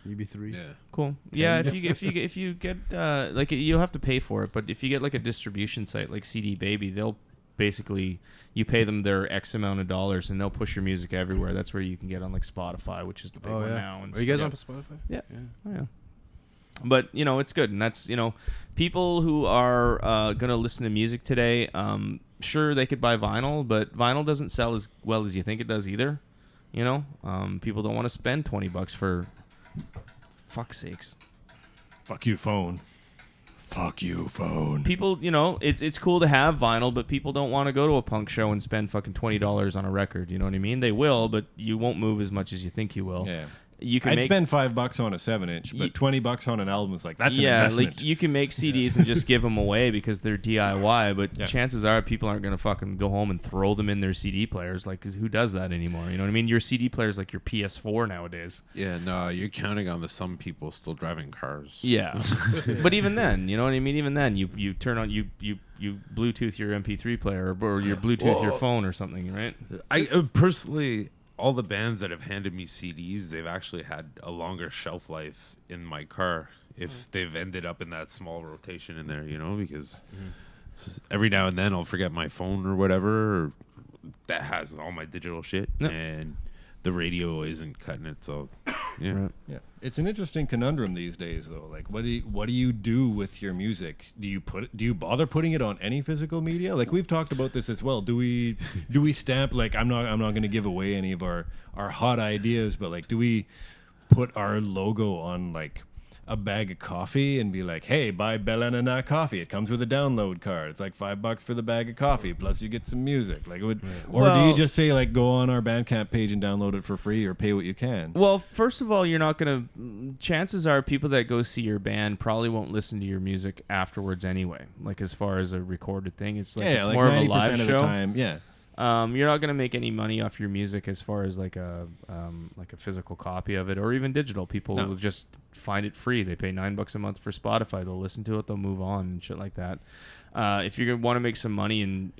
maybe 3. Yeah. Cool. Yeah, if you get like you'll have to pay for it, but if you get like a distribution site like CD Baby, they'll basically you pay them their X amount of dollars and they'll push your music everywhere. That's where you can get on like Spotify, which is the big one now. And Are you guys yeah. on Spotify? Yeah. Oh, yeah. But it's good, and that's people who are gonna listen to music today. Sure, they could buy vinyl, but vinyl doesn't sell as well as you think it does either. People don't want to spend $20 for. Fuck's sakes. Fuck you, phone. Fuck you, phone. People, it's cool to have vinyl, but people don't want to go to a punk show and spend fucking $20 on a record. You know what I mean? They will, but you won't move as much as you think you will. Yeah. You can I'd spend $5 on a 7-inch, but $20 on an album is like that's an investment. like you can make CDs and just give them away because they're DIY, but chances are people aren't gonna fucking go home and throw them in their CD players. Like, 'cause who does that anymore? You know what I mean? Your CD player is like your PS4 nowadays. Yeah, no, you're counting on the some people still driving cars. Yeah, but even then, you know what I mean? Even then, you turn on you Bluetooth your MP3 player or your Bluetooth your phone or something, right? I personally, all the bands that have handed me CDs, they've actually had a longer shelf life in my car if they've ended up in that small rotation in there, because every now and then I'll forget my phone or whatever that has all my digital shit, and the radio isn't cutting it. So, yeah. Right. Yeah, it's an interesting conundrum these days, though. Like, what do you do with your music? Do you bother putting it on any physical media? Like, we've talked about this as well. Do we stamp? Like, I'm not going to give away any of our hot ideas, but like, do we put our logo on like a bag of coffee and be like, hey, buy Bel Ann-Ana coffee. It comes with a download card. It's like $5 for the bag of coffee, plus you get some music. Like, or do you just say like, go on our Bandcamp page and download it for free, or pay what you can? Well, first of all, you're not gonna. Chances are, people that go see your band probably won't listen to your music afterwards anyway. Like as far as a recorded thing, it's like it's like more of a 90% live of show. the time, yeah. You're not gonna make any money off your music as far as like a physical copy of it or even digital. People will just find it free. They pay $9 a month for Spotify. They'll listen to it. They'll move on and shit like that. If you're gonna want to make some money and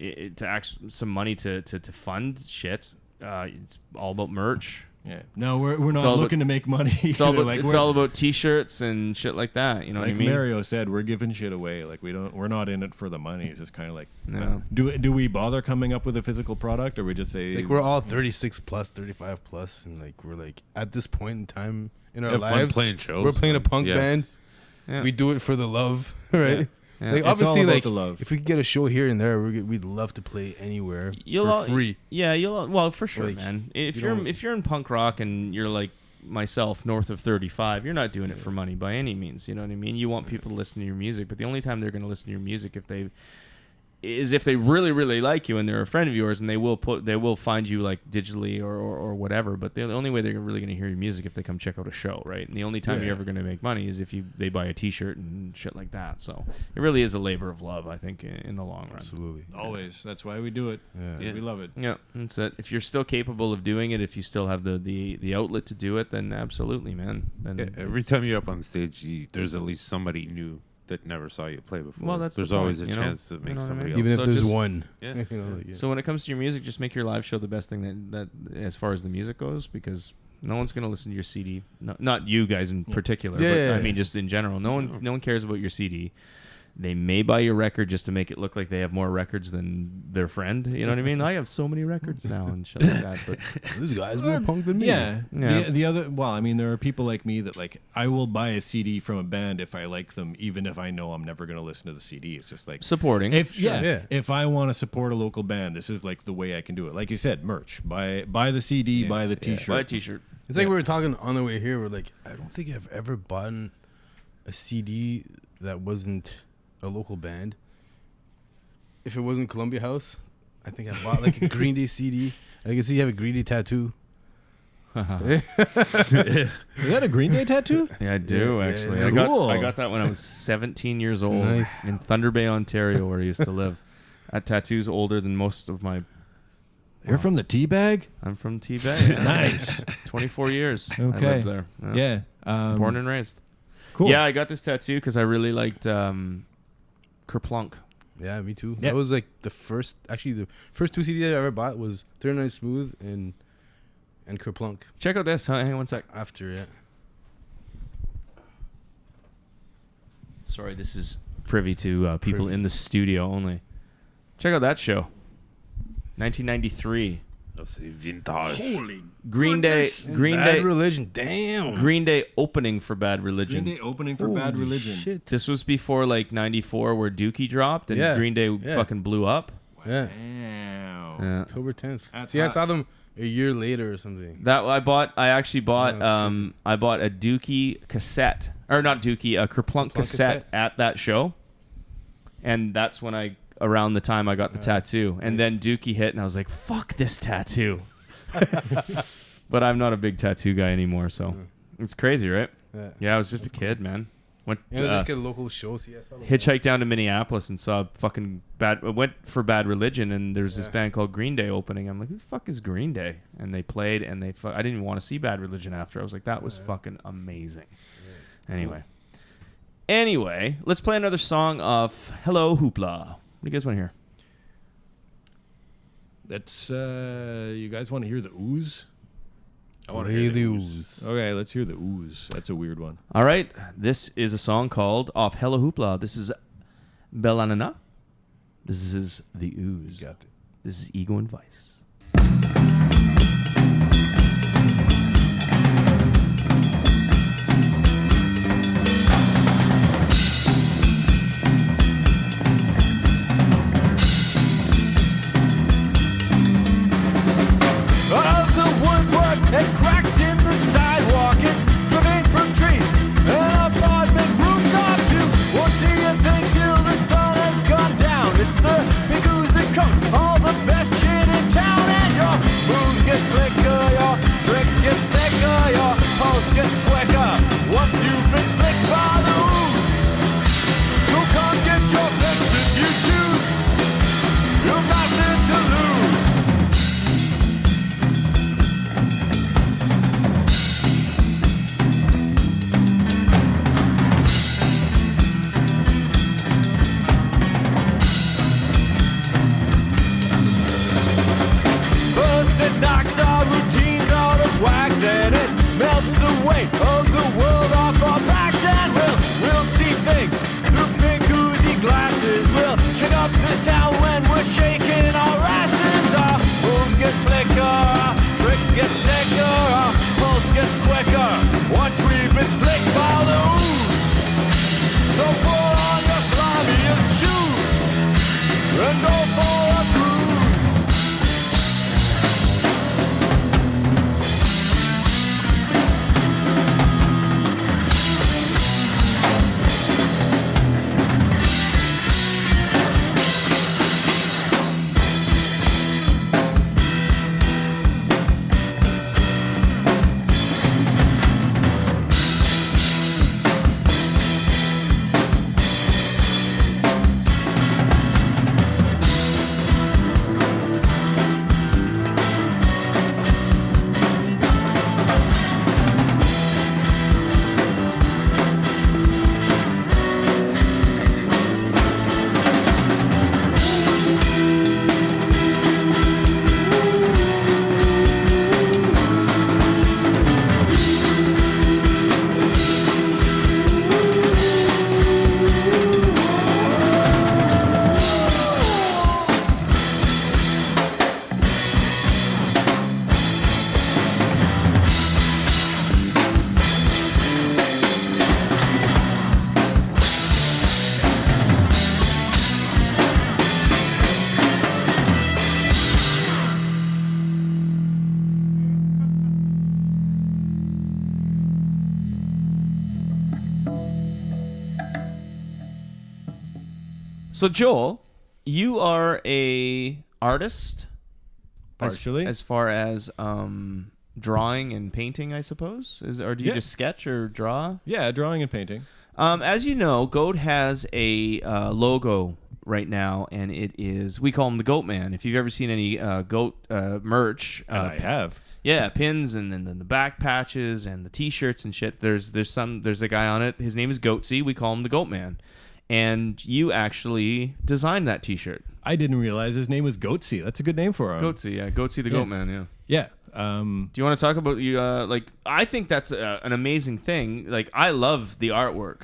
some money to fund shit, it's all about merch. Yeah. No, we're not looking to make money. It's all about T-shirts and shit like that. You know what I mean? Like Mario said, we're giving shit away. Like we're not in it for the money. It's just kind of like, No. Do we bother coming up with a physical product, or we just say It's like we're all 36 plus, 35 plus, and like we're like at this point in time in our Have fun lives, playing shows. we're playing a punk Yeah. band. Yeah. We do it for the love, right? Yeah. Like It's all obviously, about like the love. if we could get a show here and there, we'd love to play anywhere for free. Yeah, well, for sure, Like, man. If you don't- you're in punk rock and you're like myself, north of 35, you're not doing it for money by any means. You know what I mean? You want people to listen to your music, but the only time they're going to listen to your music if they really, really like you and they're a friend of yours, and they will find you like digitally or whatever. But the only way they're really going to hear your music if they come check out a show, right? And the only time you're ever going to make money is if they buy a T-shirt and shit like that. So it really is a labor of love, I think, in the long run. Absolutely. always. That's why we do it. Yeah. We love it. Yeah, that's it. If you're still capable of doing it, if you still have the outlet to do it, then absolutely, man. Then Yeah, every time you're up on stage, there's at least somebody new that never saw you play before. Well, that's the there's point, always a you know? chance to You make know what I somebody mean? else. Even if So there's just- one. Yeah. You know, like, yeah. So when it comes to your music, just make your live show the best thing that as far as the music goes, because no one's gonna listen to your CD. No, not you guys in particular, but Yeah. I mean just in general. No one cares about your CD. They may buy your record just to make it look like they have more records than their friend. You know what I mean? I have so many records now and shit like that. But This guy's more punk than me. Yeah. Yeah. The other, well, I mean, there are people like me that like I will buy a CD from a band if I like them, even if I know I'm never going to listen to the CD. It's just like supporting. Yeah. if I want to support a local band, this is like the way I can do it. Like you said, merch. Buy the CD, buy the T-shirt. buy a T-shirt. It's like we were talking on the way here. We're like, I don't think I've ever bought a CD that wasn't a local band. If it wasn't Columbia House, I think I bought like a Green Day CD. I can see you have a Green Day tattoo. Is that a Green Day tattoo? Yeah, I do Yeah, actually. yeah. Cool. I got that when I was 17 years old Nice. in Thunder Bay, Ontario, where I used to live. That tattoo's older than most of my. You're from the Teabag? I'm from T-Bay. Nice. 24 years. I Okay. lived there. Yeah. Born and raised. Cool. Yeah, I got this tattoo because I really liked Kerplunk. Yeah, me too. Yeah. That was like the first two CDs I ever bought was 39 Smooth and Kerplunk. Check out this. Hang on one sec. After, yeah. Sorry, this is privy to people in the studio only. Check out that show. 1993. I'll say vintage. Green Day. Bad Religion. Damn. Green Day opening for Bad Religion. Green Day opening for Bad Holy Religion. Shit. This was before like 94 where Dookie dropped and Yeah. Green Day Yeah. fucking blew up. Yeah. Wow. Yeah. October 10th. That's See, I hot. saw them a year later or something. I actually bought that's I bought a Dookie cassette. Or not Dookie, a Kerplunk cassette at that show. And that's when around the time I got the tattoo. And then Dookie hit and I was like, fuck this tattoo. But I'm not a big tattoo guy anymore, so it's crazy, right? Yeah, I was just a kid, man. Went Yeah, let's just get a local show. See, I saw them. hitchhiked down to Minneapolis and saw went for Bad Religion, and there's this band called Green Day opening. I'm like, who the fuck is Green Day? And they played, and I didn't even want to see Bad Religion after. I was like, that was fucking amazing. Anyway, let's play another song of Hello Hoopla. What do you guys want to hear? That's you guys want to hear the ooze? I want to hear the ooze. Ooze. Okay, let's hear the ooze. That's a weird one. All right, this is a song called Off Hello Hoopla. This is Bel Ann-Ana. This is The Ooze. Got it. This is Ego and Vice. Of the woodwork and cracks in the sidewalk, it's dripping from trees. An apartment rooftop too. Won't see a thing till the sun has gone down. It's the big ooze that coats all the best shit in town, and you're then it melts the weight of the world off our backs, and we'll see things through pink oozy glasses. We'll shake up this town when we're shaking our asses. Our moves get slicker, our tricks get sicker, our pulse gets quicker once we've been slicked by the ooze. So pull on your slimiest shoes and go for a cruise. So Joel, you are a artist, Partially. as far as drawing and painting, I suppose. Or do you Yeah. just sketch or draw? Yeah, drawing and painting. As you know, Goat has a logo right now, and it is, we call him the Goat Man. If you've ever seen any Goat merch, I have. yeah, pins and then the back patches and the T-shirts and shit. There's a guy on it. His name is Goatsy. We call him the Goat Man, and you actually designed that T-shirt. I didn't realize his name was Goatsy. That's a good name for him. Goatsy, yeah, Goatsy the Goat Man, yeah. Yeah. Do you want to talk about you? Like, I think that's an amazing thing. Like, I love the artwork.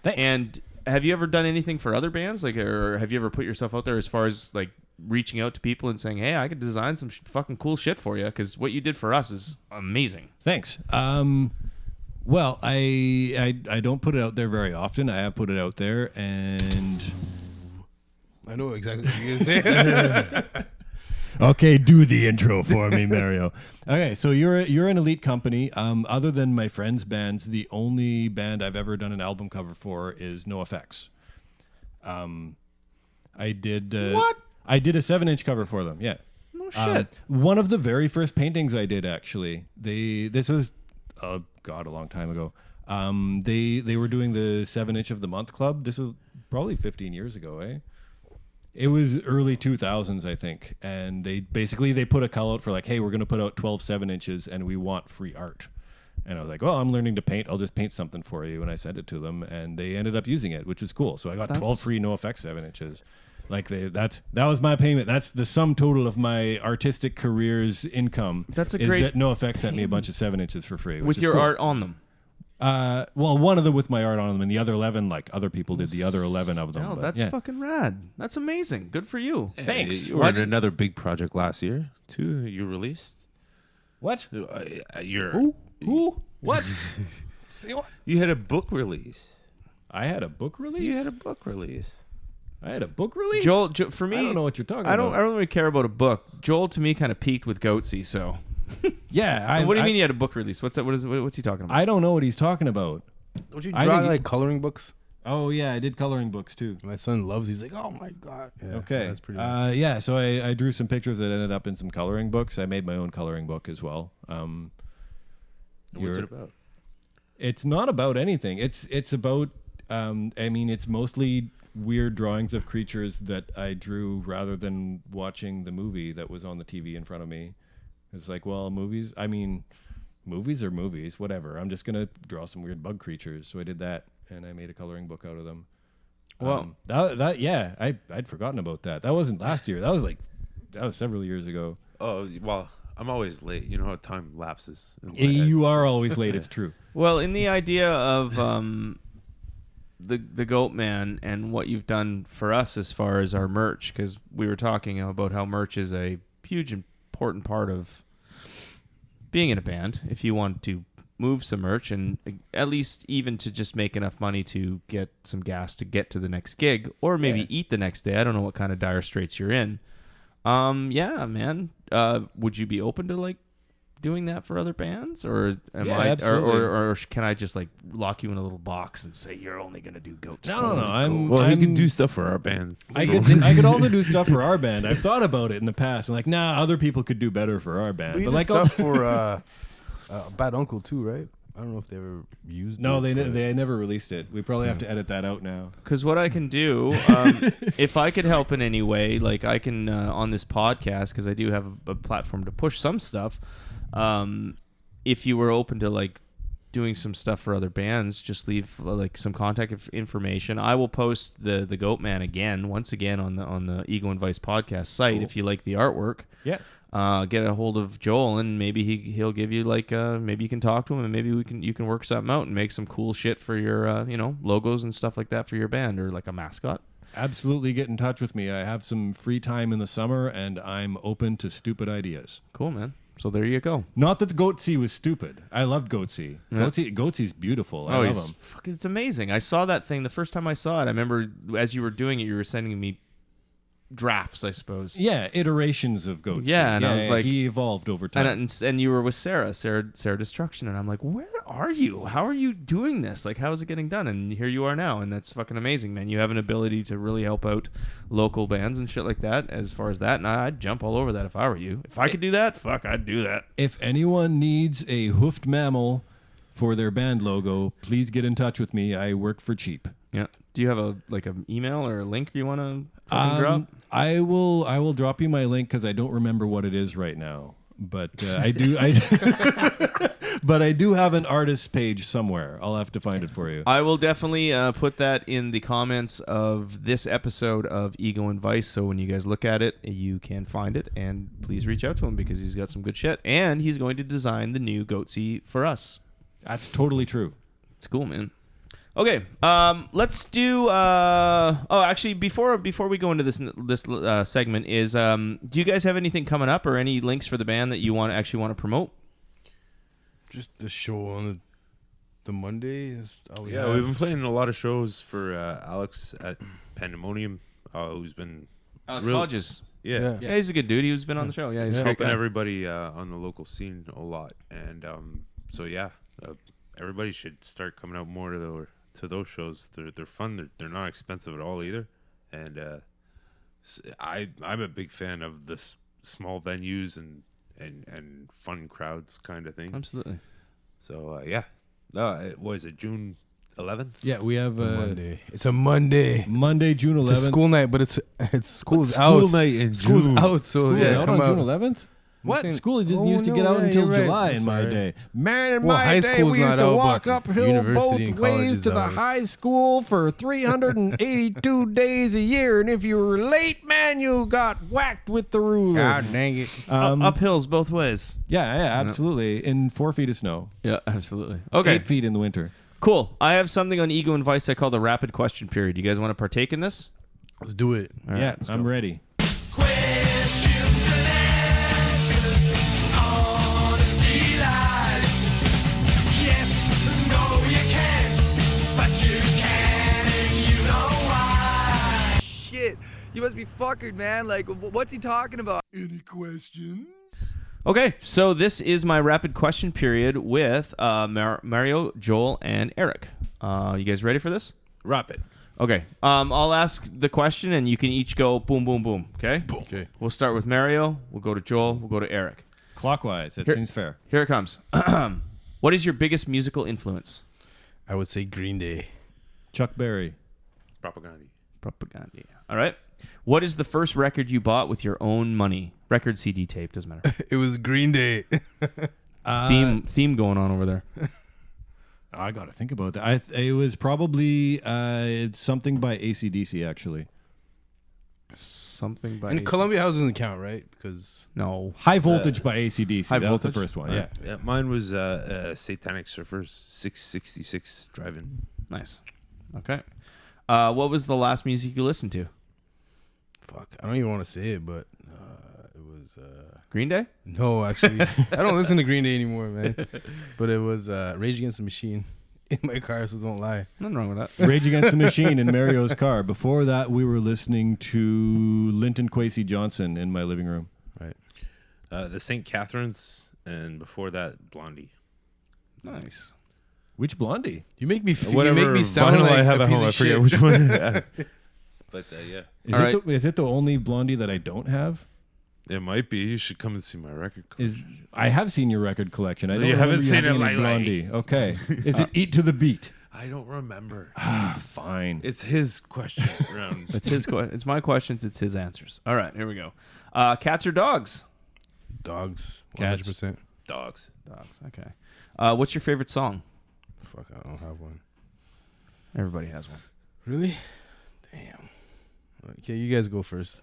Thanks. And have you ever done anything for other bands? Like, or have you ever put yourself out there as far as like reaching out to people and saying, "Hey, I could design some fucking cool shit for you"? Because what you did for us is amazing. Thanks. Well, I don't put it out there very often. I have put it out there, and I know exactly what you're gonna say. okay, do the intro for me, Mario. Okay, so you're an elite company. Other than my friends' bands, the only band I've ever done an album cover for is NoFX. I did What? I did a 7-inch cover for them. Yeah. No shit. One of the very first paintings I did, actually. This was, oh god, a long time ago. They were doing the 7-inch of the month club. This was probably 15 years ago, eh? It was early 2000s, I think, and they put a call out for like, hey, we're going to put out 12 7-inches, and we want free art. And I was like, well, I'm learning to paint. I'll just paint something for you. And I sent it to them, and they ended up using it, which was cool. So I got 12 free NoFX 7-inches. Like that was my payment. That's the sum total of my artistic career's income. That's a is great that NoFX sent me a bunch of 7-inches for free, which With is your cool. art on them. Well, one of them with my art on them, and the other 11, like other people did the other 11 of them. Oh, but that's yeah. fucking rad. That's amazing. Good for you. Thanks. You were in another big project last year too. You released. What? Your Who? What? You had a book release. I had a book release. You had a book release. I had a book release. Joel, for me, I don't know what you're talking I don't about. really care about a book. Joel, to me, kind of peaked with Goatsy. So, Yeah. what do you mean you had a book release? What's that? What's he talking about? I don't know what he's talking about. Don't you I draw think- like coloring books? Oh yeah, I did coloring books too. My son loves. He's like, oh my god. Yeah, Okay. that's pretty. Yeah. So I drew some pictures that ended up in some coloring books. I made my own coloring book as well. What's You're- it about? It's not about anything. It's about. I mean, it's mostly weird drawings of creatures that I drew rather than watching the movie that was on the TV in front of me. It's like, well, movies. I mean, movies are movies. Whatever. I'm just gonna draw some weird bug creatures. So I did that, and I made a coloring book out of them. Well, I'd forgotten about that. That wasn't last year. That was several years ago. Oh well, I'm always late. You know how time lapses. in my head. You are always late. It's true. Well, in the idea of the Goat Man and what you've done for us as far as our merch, because we were talking about how merch is a huge important part of being in a band. If you want to move some merch and at least even to just make enough money to get some gas to get to the next gig, or maybe eat the next day. I don't know what kind of dire straits you're in. Yeah, man. Would you be open to like doing that for other bands, or or can I just like lock you in a little box and say you're only gonna do Goats? No. He could do stuff for our band. I could also do stuff for our band. I've thought about it in the past. I'm like, nah, other people could do better for our band. We But did like stuff for Bad Uncle too, right? I don't know if they ever used no, it. they never released it. We probably have to edit that out now. Because what I can do, if I could help in any way, like I can on this podcast, because I do have a platform to push some stuff. If you were open to like doing some stuff for other bands, just leave like some contact information. I will post the Goat Man once again on the Ego and Vice podcast site. Cool. If you like the artwork, get a hold of Joel and maybe he'll give you like maybe you can talk to him and maybe you can work something out and make some cool shit for your logos and stuff like that for your band, or like a mascot. Absolutely, get in touch with me. I have some free time in the summer and I'm open to stupid ideas. Cool, man. So there you go. Not that Goatsy was stupid. I loved Goatsy. Yeah. Goatsy's beautiful. I love him. Fucking, it's amazing. I saw that thing the first time I saw it. I remember as you were doing it, you were sending me drafts, I suppose. Yeah, iterations of Goatsy. Yeah, and I was like, he evolved over time. And you were with Sarah Destruction, and I'm like, where are you? How are you doing this? Like, how is it getting done? And here you are now, and that's fucking amazing, man. You have an ability to really help out local bands and shit like that. As far as that, and I'd jump all over that if I were you. If I could do that, fuck, I'd do that. If anyone needs a hoofed mammal for their band logo, please get in touch with me. I work for cheap. Yeah. Do you have an email or a link you want to drop? I will drop you my link because I don't remember what it is right now. But I do. But I do have an artist page somewhere. I'll have to find it for you. I will definitely put that in the comments of this episode of Ego and Vice. So when you guys look at it, you can find it, and please reach out to him because he's got some good shit, and he's going to design the new Goatsy for us. That's totally true. It's cool, man. Okay, let's do. Actually, before we go into this segment, is do you guys have anything coming up or any links for the band that you want to promote? Just the show on the Monday. We've been playing a lot of shows for Alex at Pandemonium, who's been Alex Hodges. Yeah, he's a good dude. He's been on the show. Yeah, he's a great helping guy. everybody on the local scene a lot, and everybody should start coming out more to those shows. They're fun. They're not expensive at all either, and I'm a big fan of this small venues and fun crowds kind of thing. Absolutely. So what is it, June 11th? Yeah, we have Monday. It's a Monday. Monday, June 11th. It's a school night, but it's school's school out. night in School's June. out, so School yeah, out come on out. June 11th. What? saying- School didn't Oh, used to no, get out yeah, until you're right. July in I'm my sorry. day. Man, in Well, my high day, school's we used not to out, walk but uphill university both and college ways is to the out. high school for 382 days a year, and if you were late, man, you got whacked with the ruler. God dang it. Up hills both ways. Yeah, absolutely. In 4 feet of snow. Yeah, absolutely. Okay, 8 feet in the winter. cool. I have something on Ego and Vice I call the rapid question period. You guys want to partake in this? Let's do it. All right, Yeah, let's I'm go. ready. Questions and answers, honesty lies. Yes, no, you can't, but you can and you know why. Shit, you must be fucking, man. Like, what's he talking about? Any questions? Okay, so this is my rapid question period with Mario, Joel, and Eric. You guys ready for this? Rapid. Okay. I'll ask the question, and you can each go boom, boom, boom. Okay? Okay. We'll start with Mario. We'll go to Joel. We'll go to Eric. Clockwise. That Here- seems fair. Here it comes. What is your biggest musical influence? I would say Green Day. Chuck Berry. Propaganda. Propaganda. All right. What is the first record you bought with your own money? Record, CD, tape, doesn't matter. It was Green Day. Theme going on over there. I got to think about that. It was probably something by AC/DC, actually. Something by And Columbia House doesn't count, right? Because No. High Voltage by AC/DC. High That was the Voltage? first one. Yeah. Yeah, mine was Satanic Surfers 666 Drive-In. Nice. Okay. What was the last music you listened to? fuck, I don't even want to say it, but it was Green Day? no, actually, I don't listen to Green Day anymore, man. But it was Rage Against the Machine in my car, so don't lie. Nothing wrong with that. Rage Against the Machine in Mario's car. Before that, we were listening to Linton Kwesi Johnson in my living room. Right. The St. Catharines, and before that, Blondie. Nice. Which Blondie? You make me Whatever you make me sound vinyl like I have a at piece home, I of forget shit. which one. But yeah, All right. Is it the only Blondie that I don't have? it might be. You should come and see my record collection. I have seen your record collection. I don't You haven't remember seen having it any lately. Blondie. Okay. Is it Eat to the Beat? I don't remember. Fine. It's his question round. It's his it's my questions, it's his answers. All right, here we go. Cats or dogs? Dogs, Cats. 100%. Dogs. Dogs. Okay. What's your favorite song? Fuck, I don't have one. Everybody has one. Really? Damn. Okay, you guys go first.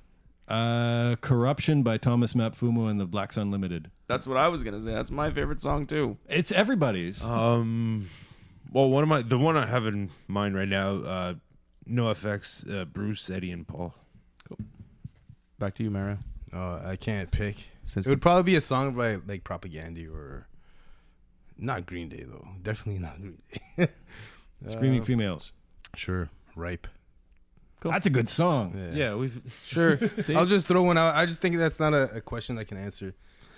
Corruption by Thomas Mapfumo and the Blacks Unlimited. That's what I was gonna say. That's my favorite song too. It's everybody's. Well, the one I have in mind right now, NoFX, Bruce, Eddie, and Paul. Back to you, Mario. I can't pick. Since It would probably be a song by like Propaganda or not Green Day though. Definitely not Green Day. Screaming Females. Sure, Ripe. Cool. That's a good song. Yeah, we've. Sure. I'll just throw one out. I just think that's not a question I can answer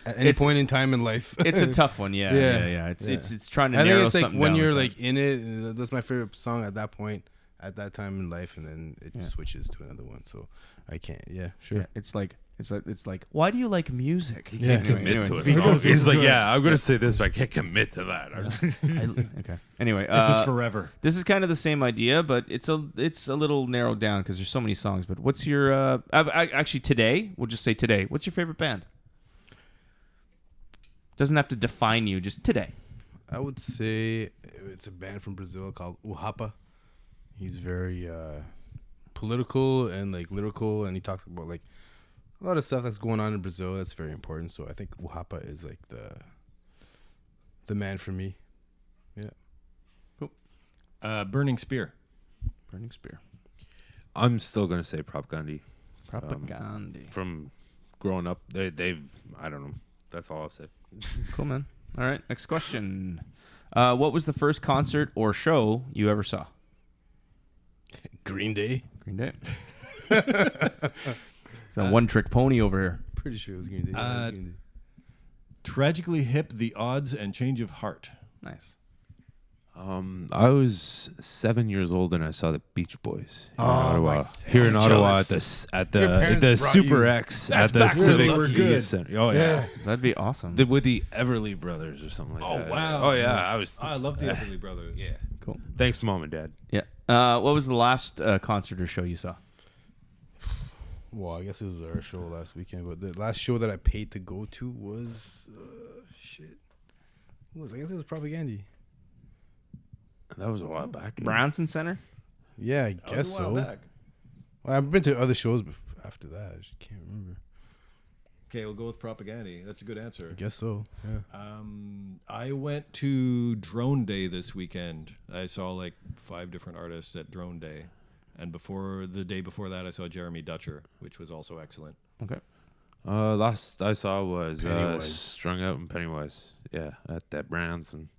at any It's- point in time in life. It's a tough one. Yeah. Yeah. Yeah. It's Yeah. it's trying to I narrow think it's like something when down you're like like in it. That's my favorite song at that point, at that time in life, and then it just switches to another one. So I can't. Yeah, that. sure. Yeah, it's like why do you like music? He can't Anyway, commit to a anyway. song. He's like, yeah, I'm gonna say this, but I can't commit to that. Okay. Anyway, This is forever. this is kind of the same idea, but it's a little narrowed down because there's so many songs. But what's your actually today? We'll just say today. What's your favorite band? Doesn't have to define you. Just today. I would say it's a band from Brazil called Uhapa. He's very political and like lyrical, and he talks about like a lot of stuff that's going on in Brazil. That's very important. So I think Uhapa is like the man for me. Yeah. Burning Spear. Burning Spear. I'm still gonna say Propaganda. Propaganda. From growing up, they've I don't know. That's all I'll say. Cool, man. All right. Next question. What was the first concert or show you ever saw? Green Day. Green Day. It's a one-trick pony over here. Pretty sure it was Green Day. Yeah, it was Green Day. Tragically Hip, The Odds, and Change of Heart. Nice. I was 7 years old and I saw the Beach Boys here in Oh, Ottawa. my Here in Ottawa jealous. at Your the parents brought Super you. X That's at the back when Civic they were Media good. Center. Oh yeah, That'd be awesome. with the Everly Brothers or something like that. wow. Oh yeah, Nice. I love the Everly Brothers. Yeah. Cool. Thanks, Mom and Dad. Yeah. What was the last concert or show you saw? Well, I guess it was our show last weekend, but the last show that I paid to go to was shit. What was I guess it was Propaganda. That was a while back. Dude. Branson Center? Yeah, I guess so. Well, I've been to other shows after that. I just can't remember. Okay, we'll go with Propaganda. That's a good answer. I guess so. Yeah. I went to Drone Day this weekend. I saw like 5 different artists at Drone Day. And the day before that, I saw Jeremy Dutcher, which was also excellent. Okay. Last I saw was Pennywise. Strung Out in Pennywise. Yeah, at that Branson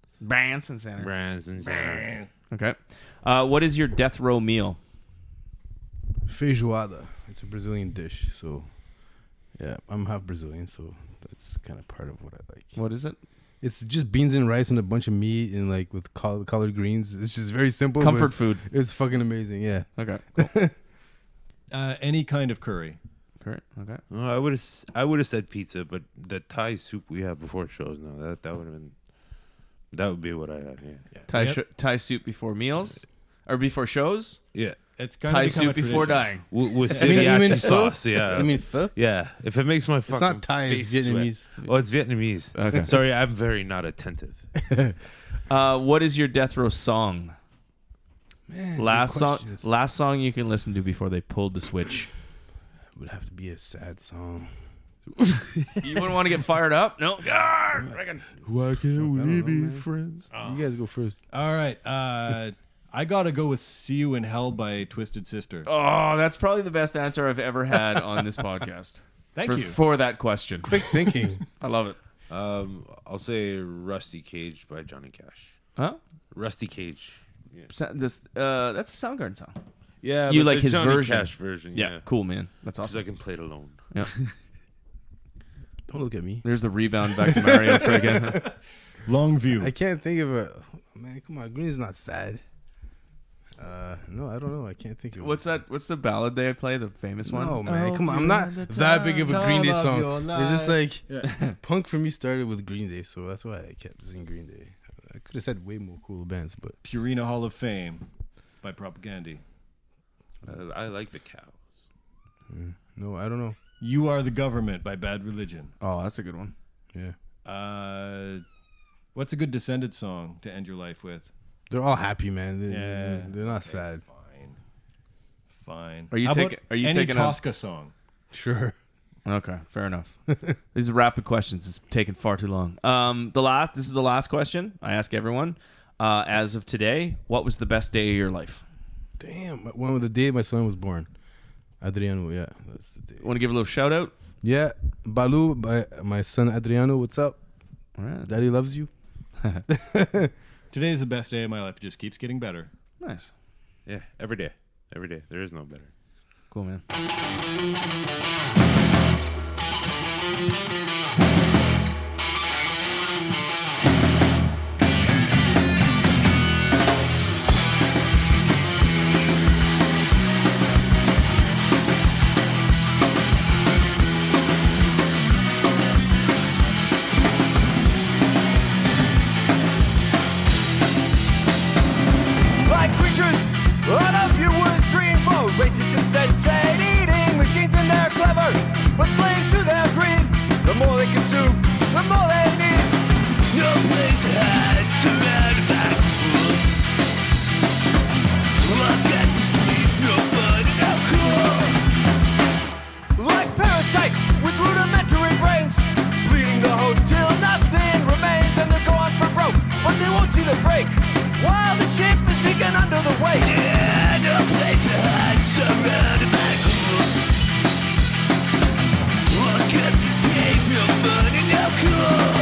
Center. Center. Okay. What is your death row meal? Feijoada. It's a Brazilian dish, so yeah, I'm half Brazilian, so that's kind of part of what I like. What is it? It's just beans and rice and a bunch of meat and like with colored greens. It's just very simple. but Comfort it's- food. It's fucking amazing. Yeah. Okay. Cool. Any kind of curry. Correct. Okay. I would have said pizza, but the Thai soup we have before shows. No, that would have been. That would be what I had. Yeah. Thai soup before meals? Or before shows? Yeah. It's kind Thai of become soup a before tradition. dying. With You mean sriracha pho? sauce. Yeah. You mean pho? Yeah. If it makes my fucking It's not Thai. It's face Vietnamese. sweat. Oh, it's Vietnamese. Okay. Sorry, I'm very not attentive. What is your death row song? Man, good Last questions. song you can listen to before they pulled the switch. would have to be a sad song. You wouldn't want to get fired up? No. Why can't we be friends? You guys go first. All right. I gotta go with "See You in Hell" by Twisted Sister. Oh, that's probably the best answer I've ever had on this podcast. Thank you. For that question. Quick thinking. I love it. I'll say Rusty Cage by Johnny Cash. Huh? Rusty Cage. Yeah, That's a Soundgarden song. yeah You but like the his Johnny version. Cash version. Yeah, Cool, man. That's because awesome. I can play it alone. Yeah. Don't look at me. There's the rebound back to Mario for again. Long View. I can't think of a. Man, come on. Green is not sad. No, I don't know. I can't think of What's that? What's the ballad they play? The famous one? No, man. Come on. I'm not that big of a Green Day Time of song. your It's just life. like punk for me started with Green Day, so that's why I kept singing Green Day. I could have said way more cool bands, but Purina Hall of Fame by Propaganda. I like the Cows. no, I don't know. You Are the Government by Bad Religion. Oh, that's a good one. Yeah. What's a good Descended song to end your life with? They're all happy, man. Yeah. They're not sad. Fine. Are you How taking- about are you any taking a- Tosca song? Sure. Okay, fair enough. These are rapid questions. It's taking far too long. This is the last question I ask everyone. As of today, what was the best day of your life? Damn. One of the day my son was born. Adriano, yeah. That's the day. Want to give a little shout out? Yeah. Balu, my son Adriano, what's up? All right. Daddy loves you. Today is the best day of my life. It just keeps getting better. Nice. Yeah, every day. Every day. There is no better. Cool, man. Like creatures out of your worst dream boat, racist and sensate eating machines, and they're clever, but slaves to their greed. The more they consume, the more they need. No place to hide, surrounded by fools. I've got to keep no fun and no cool. Like parasites with rudimentary brains, bleeding the host till nothing remains, and they go on for broke, but they won't see the break. While the ship is sinking under the weight. Yeah, no place to hide, surrounded by ghouls. I've got to take no fun and no cool.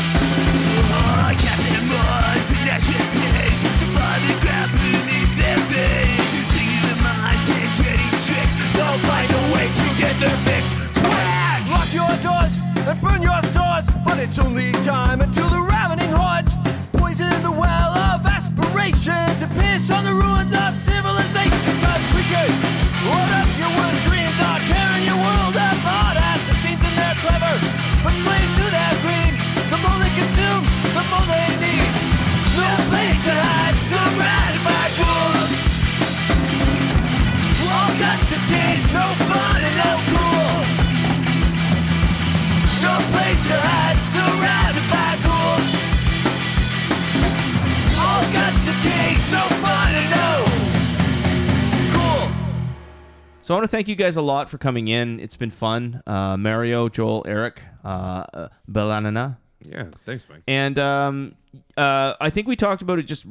Oh, Captain Mars and Ashes Day, the father grab beneath their vein. Singing the mind, getting tricks, they'll find a way to get their fix. Quack! Lock your doors and burn your stores, but it's only time until the ravening hordes poison the well of aspiration to piss on the ruins of civilization. God's creatures, what up your worst dreams are tearing your world apart as it seems, and they're clever, but slaves to their greed. The more they consume, the more they need. No place to hide, surrounded by ghouls. All got to take, no fun and no cool. No place to hide, surrounded by ghouls. All got to take, no fun and no cool. So I want to thank you guys a lot for coming in. It's been fun. Mario, Joel, Eric, Bel Ann-Ana. Yeah, thanks, Mike. And I think we talked about it just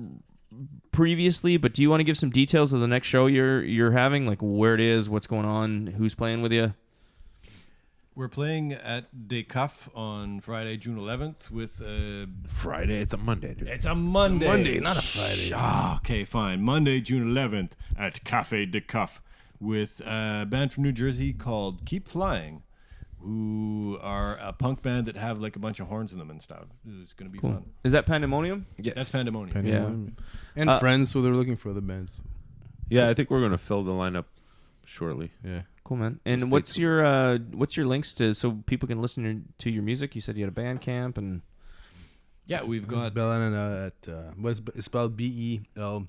previously, but do you want to give some details of the next show you're having, like where it is, what's going on, who's playing with you? We're playing at De Cuff on Friday, June 11th with Friday, it's a Monday, dude. It's a Monday. Monday, not a Friday. Okay, fine. Monday, June 11th at Cafe de Cuff with a band from New Jersey called Keep Flying, who are a punk band that have like a bunch of horns in them and stuff. It's going to be fun. Is that Pandemonium? Yes. That's Pandemonium. Pandemonium. And friends, so they're looking for other bands. Yeah, I think we're going to fill the lineup shortly. Yeah. Cool, man. And what's your links to so people can listen to your music? You said you had a Bandcamp and Yeah, we've got Bel Ann-Ana at it's spelled BELANNANA.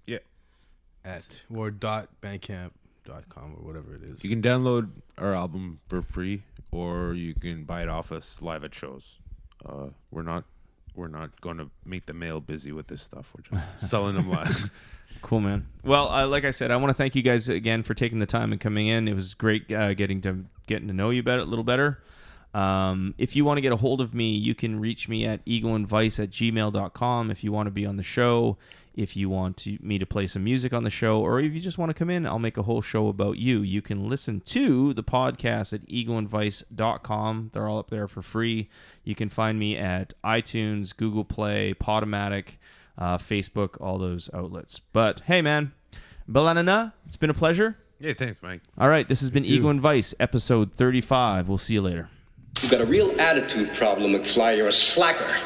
Yeah. or .bandcamp.com or whatever it is. You can download our album for free, or you can buy it off us live at shows. We're not going to make the mail busy with this stuff. We're just selling them live. Cool, man. Well, like I said, I want to thank you guys again for taking the time and coming in. It was great getting to know you a little better. If you want to get a hold of me, you can reach me at egoandvice@gmail.com. If you want to be on the show, if you want me to play some music on the show, or if you just want to come in, I'll make a whole show about you. You can listen to the podcast at egoandvice.com. They're all up there for free. You can find me at iTunes, Google Play, Podomatic, Facebook, all those outlets. But hey, man, Bel Ann-Ana, it's been a pleasure. Yeah, thanks, Mike. All right, this has been Ego and Vice, episode 35. We'll see you later. You've got a real attitude problem, McFly. You're a slacker.